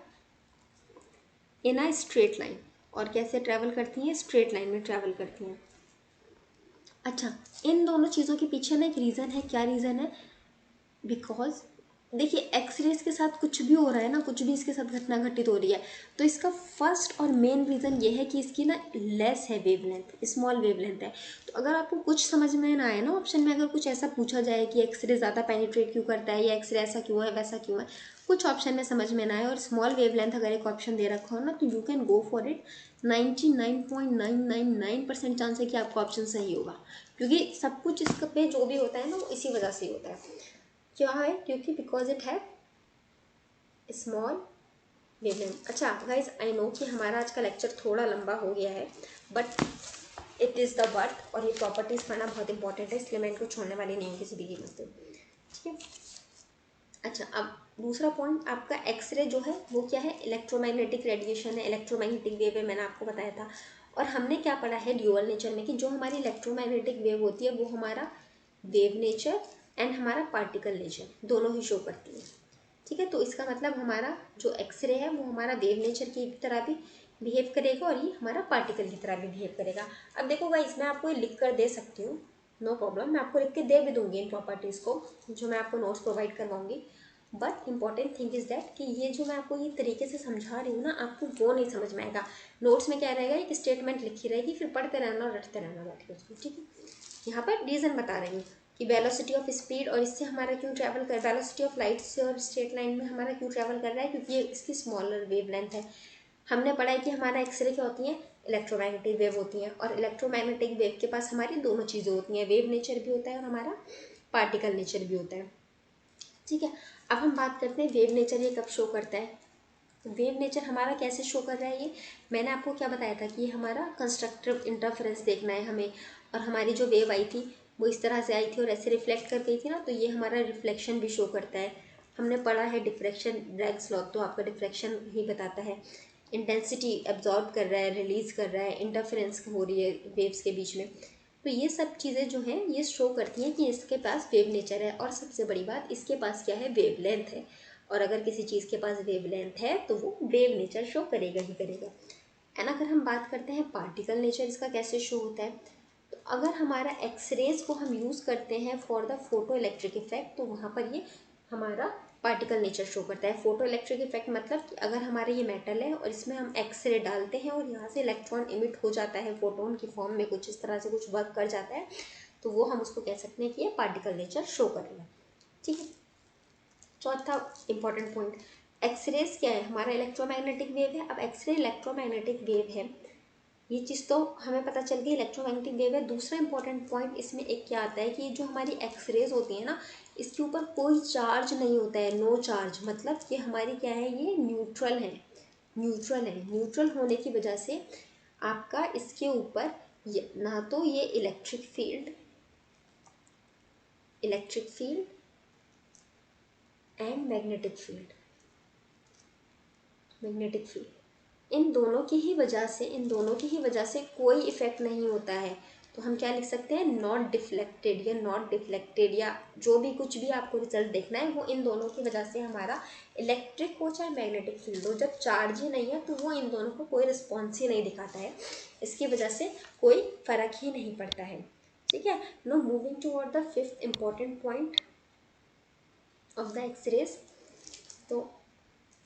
इन अ स्ट्रेट लाइन, और कैसे ट्रैवल करती हैं, स्ट्रेट लाइन में ट्रैवल करती हैं। अच्छा, इन दोनों चीज़ों के पीछे ना एक रीज़न है, क्या रीज़न है, बिकॉज देखिए एक्सरेज के साथ कुछ भी हो रहा है ना, कुछ भी इसके साथ घटना घटित हो रही है, तो इसका फर्स्ट और मेन रीज़न ये है कि इसकी ना लेस है वेवलेंथ, स्मॉल वेवलेंथ है। तो अगर आपको कुछ समझ में ना आए ना ऑप्शन में, अगर कुछ ऐसा पूछा जाए कि एक्सरे ज़्यादा पेनिट्रेट क्यों करता है, या एक्सरे ऐसा क्यों है वैसा क्यों है, कुछ ऑप्शन में समझ में ना आए और स्मॉल वेवलेंथ अगर एक ऑप्शन दे रखा हो ना, तो you can go for it. 99.999% chance है कि आपका ऑप्शन सही होगा, क्योंकि सब कुछ इस पे जो भी होता है ना वो इसी वजह से ही होता है। क्या है, क्योंकि बिकॉज इट है स्मॉल वेवलेंथ। अच्छा गाइज, आई नो कि हमारा आज का लेक्चर थोड़ा लंबा हो गया है, but it is the worth, और ये प्रॉपर्टीज़ पढ़ना बहुत इंपॉर्टेंट है, इसलिए मैं इनको छोड़ने वाली नहीं हूँ किसी भी कीमत पे, ठीक है। अच्छा, अब दूसरा पॉइंट आपका एक्सरे जो है वो क्या है, इलेक्ट्रोमैग्नेटिक रेडिएशन है, इलेक्ट्रोमैग्नेटिक वेव है, मैंने आपको बताया था। और हमने क्या पढ़ा है ड्यूअल नेचर में, कि जो हमारी इलेक्ट्रोमैग्नेटिक वेव होती है वो हमारा वेव नेचर एंड हमारा पार्टिकल नेचर दोनों ही शो करती है, ठीक है। तो इसका मतलब हमारा जो एक्सरे है वो हमारा वेव नेचर की तरह भी बिहेव करेगा, और ये हमारा पार्टिकल की तरह भी बिहेव करेगा। अब देखो गाइस, मैं आपको ये लिख कर दे सकती हूँ, नो प्रॉब्लम, मैं आपको लिख के दे भी दूंगी इन प्रॉपर्टीज़ को, जो मैं आपको नोट्स प्रोवाइड करवाऊंगी। But important thing is that कि ये जो मैं आपको ये तरीके से समझा रही हूँ ना, आपको वो नहीं समझ में आएगा। नोट्स में क्या रहेगा, एक स्टेटमेंट लिखी रहेगी, फिर पढ़ते रहना और रटते रहना बैठ के उसको, ठीक है। यहाँ पर रीज़न बता रही हूँ कि वेलोसिटी ऑफ स्पीड, और इससे हमारा क्यों ट्रैवल कर, वेलोसिटी ऑफ लाइट से और स्ट्रेट लाइन में हमारा क्यों ट्रैवल कर रहा है, क्योंकि ये इसकी स्मॉलर वेवलेंथ है। हमने पढ़ा है कि हमारा एक्सरे क्या होती है, इलेक्ट्रोमैग्नेटिक वेव होती हैं, और इलेक्ट्रोमैग्नेटिक वेव के पास हमारी दोनों चीज़ें होती हैं, वेव नेचर भी होता है और हमारा पार्टिकल नेचर भी होता है, ठीक है। अब हम बात करते हैं वेव नेचर ये कब शो करता है। वेव नेचर हमारा कैसे शो कर रहा है, ये मैंने आपको क्या बताया था कि ये हमारा कंस्ट्रक्टिव इंटरफेरेंस देखना है हमें, और हमारी जो वेव आई थी वो इस तरह से आई थी और ऐसे रिफ्लेक्ट कर गई थी ना, तो ये हमारा रिफ्लेक्शन भी शो करता है। हमने पढ़ा है डिफ्रैक्शन, ब्रैग्स लॉ, तो आपका डिफ्रैक्शन ही बताता है। इंटेंसिटी एब्जॉर्ब कर रहा है, रिलीज कर रहा है, इंटरफेरेंस हो रही है वेव्स के बीच में, तो ये सब चीज़ें जो हैं ये शो करती हैं कि इसके पास वेव नेचर है। और सबसे बड़ी बात, इसके पास क्या है, वेवलेंथ है, और अगर किसी चीज़ के पास वेवलेंथ है तो वो वेव नेचर शो करेगा ही करेगा। एंड अगर हम बात करते हैं पार्टिकल नेचर इसका कैसे शो होता है, तो अगर हमारा एक्सरेज को हम यूज़ करते हैं for the photo electric effect, तो वहाँ पर ये हमारा पार्टिकल नेचर शो करता है। फोटो इलेक्ट्रिक इफेक्ट मतलब कि अगर हमारा ये मेटल है और इसमें हम एक्सरे डालते हैं और यहाँ से इलेक्ट्रॉन इमिट हो जाता है फोटोन की फॉर्म में, कुछ इस तरह से कुछ वर्क कर जाता है, तो वो हम उसको कह सकते हैं कि ये पार्टिकल नेचर शो करेगा, ठीक है। चौथा इंपॉर्टेंट पॉइंट, एक्सरेज क्या है, हमारा इलेक्ट्रोमैग्नेटिक वेव है। अब एक्सरे इलेक्ट्रोमैग्नेटिक वेव है, ये चीज़ तो हमें पता चल गई, इलेक्ट्रोमैग्नेटिक वेव है। दूसरा इंपॉर्टेंट पॉइंट इसमें एक क्या आता है कि जो हमारी एक्सरेज होती है ना, इसके ऊपर कोई चार्ज नहीं होता है, नो चार्ज, मतलब कि हमारी क्या है, ये न्यूट्रल है, न्यूट्रल है। न्यूट्रल होने की वजह से आपका इसके ऊपर ना तो ये electric field and magnetic field, इन दोनों की ही वजह से कोई इफेक्ट नहीं होता है। तो हम क्या लिख सकते हैं, नॉट डिफ्लेक्टेड, या जो भी कुछ भी आपको रिजल्ट देखना है वो इन दोनों की वजह से हमारा इलेक्ट्रिक हो चाहे मैग्नेटिक फील्ड हो, जब चार्ज ही नहीं है तो वो इन दोनों को कोई रिस्पॉन्स ही नहीं दिखाता है, इसकी वजह से कोई फर्क ही नहीं पड़ता है, ठीक है। Now moving toward the fifth important point of the X-rays, तो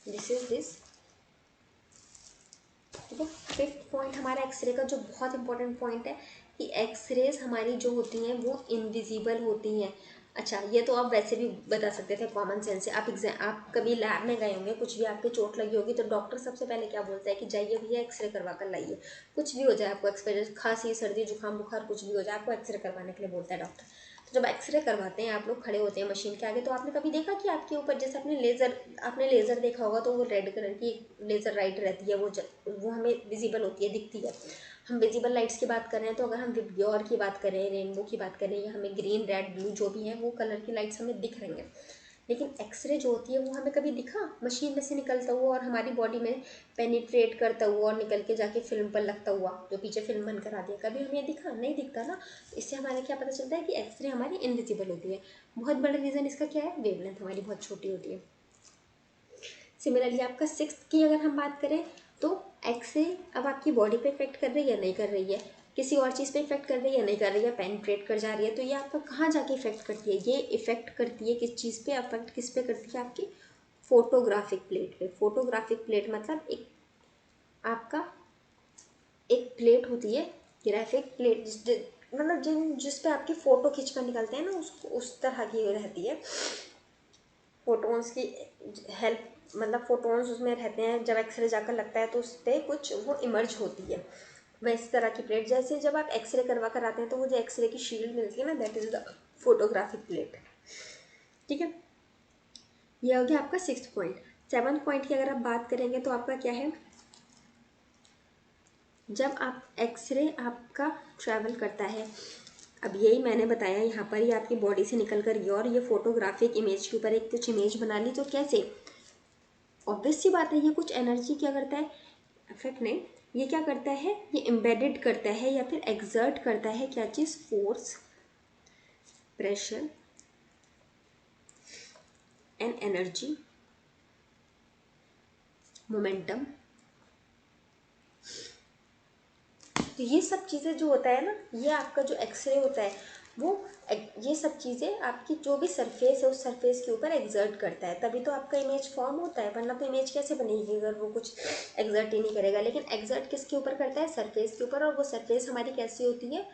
दिस इज दिस, ठीक है। फिफ्थ पॉइंट हमारा एक्सरे का जो बहुत इंपॉर्टेंट पॉइंट है कि एक्सरेज हमारी जो होती हैं वो इनविजिबल होती हैं। अच्छा, ये तो आप वैसे भी बता सकते थे कॉमन सेंस से। आप कभी लैब में गए होंगे, कुछ भी आपके चोट लगी होगी तो डॉक्टर सबसे पहले क्या बोलता है कि जाइए भैया एक्सरे करवा कर लाइए। कुछ भी हो जाए आपको, एक्सपीरियंस खांसी सर्दी जुकाम बुखार कुछ भी हो जाए, आपको एक्सरे करवाने के लिए बोलता है डॉक्टर। तो जब एक्सरे करवाते हैं आप लोग खड़े होते हैं मशीन के आगे, तो आपने कभी देखा कि आपके ऊपर जैसे आपने लेज़र देखा होगा, तो वो रेड कलर की लेज़र लाइट रहती है, वो हमें विजिबल होती है, दिखती है। हम विजिबल लाइट्स की बात कर रहे हैं, तो अगर हम विबग्योर की बात करें, रेनबो की बात करें, या हमें ग्रीन रेड ब्लू जो भी है वो कलर की लाइट्स हमें दिख रही हैं। लेकिन एक्सरे जो होती है वो हमें कभी दिखा मशीन में से निकलता हुआ और हमारी बॉडी में पेनिट्रेट करता हुआ और निकल के जाके फिल्म पर लगता हुआ, जो पीछे फिल्म बन कर आती है, कभी हमें दिखा नहीं दिखता ना। इससे हमारे क्या पता चलता है कि एक्सरे हमारी इनविजिबल होती है। बहुत बड़ा रीज़न इसका क्या है, वेवलेंथ हमारी बहुत छोटी होती है। सिमिलरली आपका सिक्स्थ की अगर हम बात करें, तो एक्सरे अब आपकी बॉडी पे इफेक्ट कर रही है या नहीं कर रही है, किसी और चीज़ पे इफेक्ट कर रही है या नहीं कर रही है, पेनिट्रेट कर जा रही है, तो ये आपका कहाँ जाके इफेक्ट करती है, ये इफेक्ट करती है किस चीज़ पे, अफेक्ट किस पे करती है, आपकी फोटोग्राफिक प्लेट पे। फोटोग्राफिक प्लेट मतलब एक आपका एक प्लेट होती है, ग्राफिक प्लेट, मतलब जिस पे आपकी फ़ोटो खींच कर निकलते हैं ना, उसको उस तरह की रहती है। फोटोन्स की हेल्प, मतलब फोटोन्स उसमें रहते हैं, जब एक्सरे जाकर लगता है तो उस पर कुछ वो इमर्ज होती है। वैसी तरह की प्लेट, जैसे जब आप एक्सरे करवा कर आते हैं तो वो जो एक्सरे की शील्ड मिलती है ना, that is the photographic plate. ठीक है, ये हो गया आपका सिक्स्थ पॉइंट। सेवन्थ पॉइंट की अगर आप बात करेंगे तो आपका क्या है, जब आप एक्सरे आपका ट्रैवल करता है, अब यही मैंने बताया, यहाँ पर ही आपकी बॉडी से निकल कर गया और ये फोटोग्राफिक इमेज के ऊपर एक कुछ इमेज बना ली, तो कैसे, ऑब्वियस सी बात है, ये कुछ एनर्जी क्या करता है, इफेक्ट नहीं, ये क्या करता है, ये एम्बेडेड करता है या फिर एक्सर्ट करता है क्या चीज़, force, pressure and energy, momentum. तो ये सब चीज़ें जो होता है ना, ये आपका जो एक्सरे होता है वो ये सब चीज़ें आपकी जो भी सरफेस है उस सरफेस के ऊपर एक्सर्ट करता है, तभी तो आपका इमेज फॉर्म होता है, वरना तो इमेज कैसे बनेगी अगर वो कुछ एक्सर्ट ही नहीं करेगा। लेकिन एक्सर्ट किसके ऊपर करता है, सरफेस के ऊपर, और वो सरफेस हमारी कैसी होती है,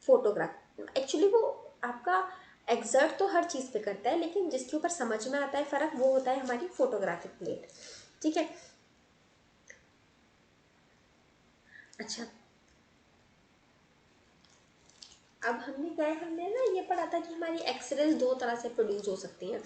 फोटोग्राफ। एक्चुअली वो आपका एक्सर्ट तो हर चीज़ पे करता है, लेकिन जिसके ऊपर समझ में आता है फ़र्क, वो होता है हमारी फोटोग्राफिक प्लेट। ठीक है, अच्छा, अब हमने ना ये पढ़ा था कि हमारी एक्सरेज दो तरह से प्रोड्यूस हो सकती हैं,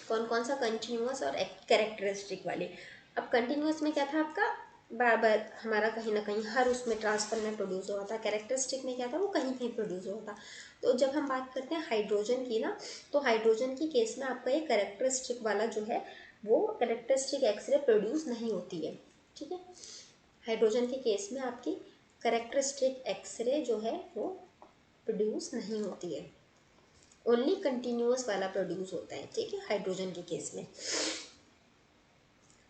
कौन कौन सा, कंटिन्यूअस और कैरेक्टरिस्टिक वाली। अब कंटिन्यूअस में क्या था आपका, बार बार हमारा कहीं ना कहीं हर उसमें ट्रांसफर में प्रोड्यूस हो रहा था। कैरेक्टरिस्टिक में क्या था, वो कहीं कहीं प्रोड्यूस हो रहा था। तो जब हम बात करते हैं हाइड्रोजन की ना, तो हाइड्रोजन की केस में आपका ये कैरेक्टरिस्टिक वाला जो है, वो कैरेक्टरिस्टिक एक्सरे प्रोड्यूस नहीं होती है। ठीक है, हाइड्रोजन के केस में आपकी कैरेक्टरिस्टिक एक्सरे जो है वो प्रोड्यूस नहीं होती है, ओनली कंटिन्यूअस वाला प्रोड्यूस होता है। ठीक है, हाइड्रोजन के केस में।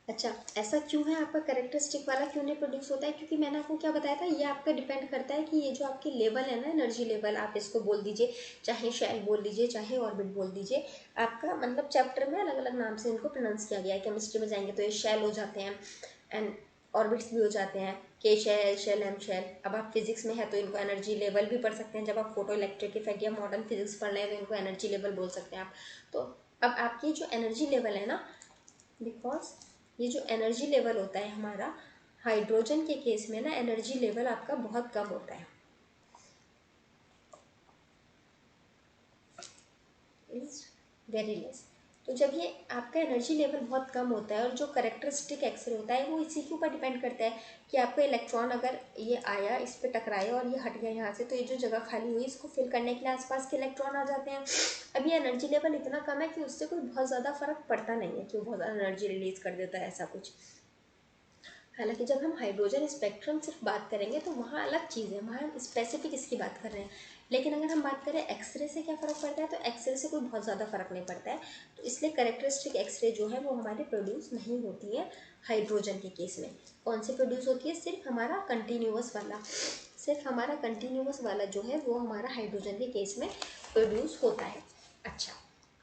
अच्छा, ऐसा क्यों है, आपका कैरेक्टरिस्टिक वाला क्यों नहीं प्रोड्यूस होता है, क्योंकि मैंने आपको क्या बताया था, ये आपका डिपेंड करता है कि ये जो आपकी लेवल है ना, एनर्जी लेवल, आप इसको बोल दीजिए, चाहे शेल बोल दीजिए, चाहे ऑर्बिट बोल दीजिए, आपका मतलब चैप्टर में अलग अलग नाम से इनको प्रोनाउंस किया गया है। केमिस्ट्री में जाएंगे तो ये शेल हो जाते हैं एंड ऑर्बिट्स भी हो जाते हैं, के शेल, शेल, एम शेल। अब आप फिजिक्स में है तो इनको एनर्जी लेवल भी पढ़ सकते हैं, जब आप फोटो इलेक्ट्रिक इफेक्ट या मॉडर्न फिजिक्स पढ़ रहे हैं तो इनको एनर्जी लेवल बोल सकते हैं आप। तो अब आपकी जो एनर्जी लेवल है ना, बिकॉज ये जो एनर्जी लेवल होता है हमारा, हाइड्रोजन के केस में ना एनर्जी लेवल आपका बहुत कम होता है, इज वेरी लेस। तो जब ये आपका एनर्जी लेवल बहुत कम होता है, और जो करेक्टरिस्टिक एक्सरे होता है वो इसी के ऊपर डिपेंड करता है कि आपका इलेक्ट्रॉन अगर ये आया, इस पर टकराया और ये हट गया यहाँ से, तो ये जो जगह खाली हुई इसको फिल करने के लिए आसपास के इलेक्ट्रॉन आ जाते हैं। अब ये एनर्जी लेवल इतना कम है कि उससे कोई बहुत ज़्यादा फर्क पड़ता नहीं है कि वो बहुत ज़्यादा एनर्जी रिलीज कर देता है, ऐसा कुछ। हालांकि जब हम हाइड्रोजन स्पेक्ट्रम सिर्फ बात करेंगे तो वहाँ अलग चीज़ है, वहाँ हम स्पेसिफिक इसकी बात कर रहे हैं। लेकिन अगर हम बात करें एक्सरे से क्या फ़र्क पड़ता है, तो एक्सरे से कोई बहुत ज़्यादा फर्क नहीं पड़ता है। तो इसलिए कैरेक्टरिस्टिक एक्सरे जो है वो हमारे प्रोड्यूस नहीं होती है हाइड्रोजन के केस में। कौन से प्रोड्यूस होती है, सिर्फ हमारा कंटिन्यूअस वाला, सिर्फ हमारा कंटिन्यूअस वाला जो है वो हमारा हाइड्रोजन के केस में प्रोड्यूस होता है। अच्छा,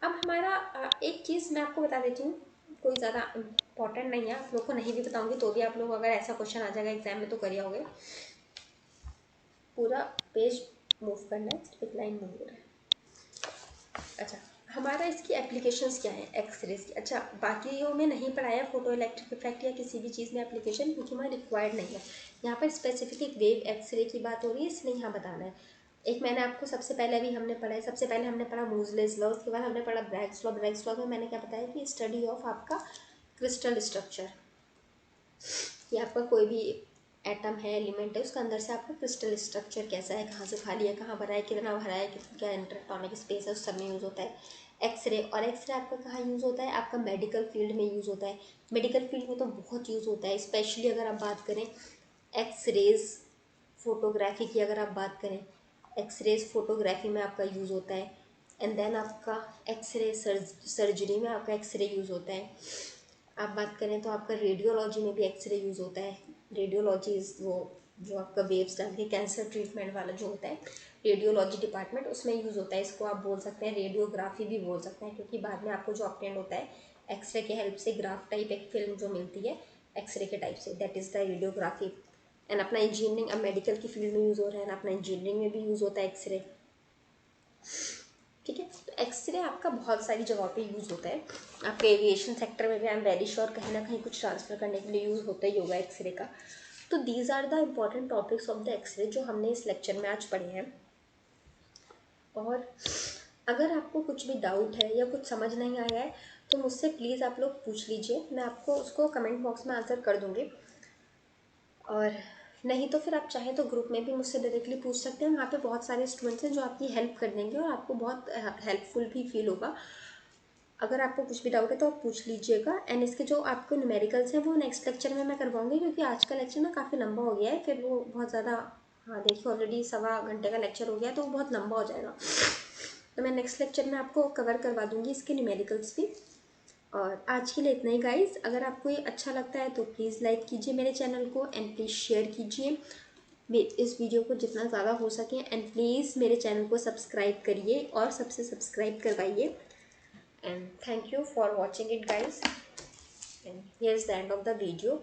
अब हमारा एक चीज़ मैं आपको बता देती हूँ, कोई ज़्यादा इंपॉर्टेंट नहीं है, आप लोग को नहीं भी बताऊंगी तो भी आप लोग अगर ऐसा क्वेश्चन आ जाएगा एग्जाम में तो कर आओगे। पूरा पेज मूव करना है, एक लाइन मूव हो रहा है। अच्छा, हमारा इसकी एप्लीकेशंस क्या है एक्सरेज की। अच्छा, बाकियों में नहीं पढ़ाया फोटो इलेक्ट्रिक इफेक्ट या किसी भी चीज़ में एप्लीकेशन, क्योंकि वहाँ रिक्वायर्ड नहीं है। यहाँ पर स्पेसिफिक एक वेव एक्सरे की बात हो रही है, इसलिए यहाँ बताना है। एक मैंने आपको सबसे पहले भी हमने पढ़ा है, सबसे पहले हमने पढ़ा मूजलेस लॉ, उसके बाद हमने पढ़ा ब्रैग्स लॉ। ब्रैग्स लॉ में मैंने क्या बताया कि स्टडी ऑफ आपका क्रिस्टल स्ट्रक्चर, कि आपका कोई भी एटम है, एलिमेंट है, उसका अंदर से आपका क्रिस्टल स्ट्रक्चर कैसा है, कहाँ से खाली है, कहाँ भरा है, कितना भरा है, क्या इंटरएटॉमिक स्पेस है, उस सब में यूज़ होता है एक्सरे। और एक्सरे आपका कहाँ यूज़ होता है, आपका मेडिकल फील्ड में यूज़ होता है। मेडिकल फील्ड में तो बहुत यूज़ होता है, स्पेशली अगर आप बात करें एक्सरेज फोटोग्राफी की, अगर आप बात करें एक्सरेज फोटोग्राफी में आपका यूज़ होता है। एंड देन आपका एक्सरे सर्जरी में आपका एक्सरे यूज़ होता है। आप बात करें तो आपका रेडियोलॉजी में भी एक्सरे यूज़ होता है। रेडियोलॉजी इज़ वो जो आपका वेव्स डाल के कैंसर ट्रीटमेंट वाला जो होता है, रेडियोलॉजी डिपार्टमेंट, उसमें यूज़ होता है। इसको आप बोल सकते हैं रेडियोग्राफी भी बोल सकते हैं, क्योंकि बाद में आपको जो ऑब्टेंड होता है एक्सरे के हेल्प से, ग्राफ टाइप एक फिल्म जो मिलती है एक्सरे के टाइप से, that is the radiography. And अपना इंजीनियरिंग, अब मेडिकल की फील्ड में यूज़ हो रहा है ना, अपना इंजीनियरिंग में भी यूज़ होता है एक्सरे। ठीक है, तो एक्सरे आपका बहुत सारी जगहों पे यूज़ होता है। आपके एविएशन सेक्टर में भी आई एम वेरी श्योर कहीं ना कहीं कुछ ट्रांसफ़र करने के लिए यूज़ होता ही होगा एक्सरे का। तो these are the important topics of the X-ray जो हमने इस लेक्चर में आज पढ़े हैं। और अगर आपको कुछ भी डाउट है या कुछ समझ नहीं आया है तो मुझसे प्लीज़ आप लोग पूछ लीजिए, मैं आपको उसको कमेंट बॉक्स में आंसर कर दूँगी। और नहीं तो फिर आप चाहें तो ग्रुप में भी मुझसे डायरेक्टली पूछ सकते हैं। वहाँ पे बहुत सारे स्टूडेंट्स हैं जो आपकी हेल्प कर देंगे और आपको बहुत हेल्पफुल भी फील होगा। अगर आपको कुछ भी डाउट है तो आप पूछ लीजिएगा। एंड इसके जो आपको न्यूमेरिकल्स हैं वो नेक्स्ट लेक्चर में मैं करवाऊँगी, क्योंकि आज का लेक्चर ना काफ़ी लंबा हो गया है, फिर वो बहुत ज़्यादा, हाँ देखिए ऑलरेडी 1.25 घंटे का लेक्चर हो गया है, तो वो बहुत लंबा हो जाएगा। तो मैं नेक्स्ट लेक्चर में आपको कवर करवा दूँगी इसके न्यूमेरिकल्स भी। और आज के लिए इतना ही गाइस। अगर आपको ये अच्छा लगता है तो प्लीज़ लाइक कीजिए मेरे चैनल को एंड प्लीज़ शेयर कीजिए इस वीडियो को जितना ज़्यादा हो सके। एंड प्लीज़ मेरे चैनल को सब्सक्राइब करिए और सबसे सब्सक्राइब करवाइए। And thank you for watching it guys, and here is the end of the video.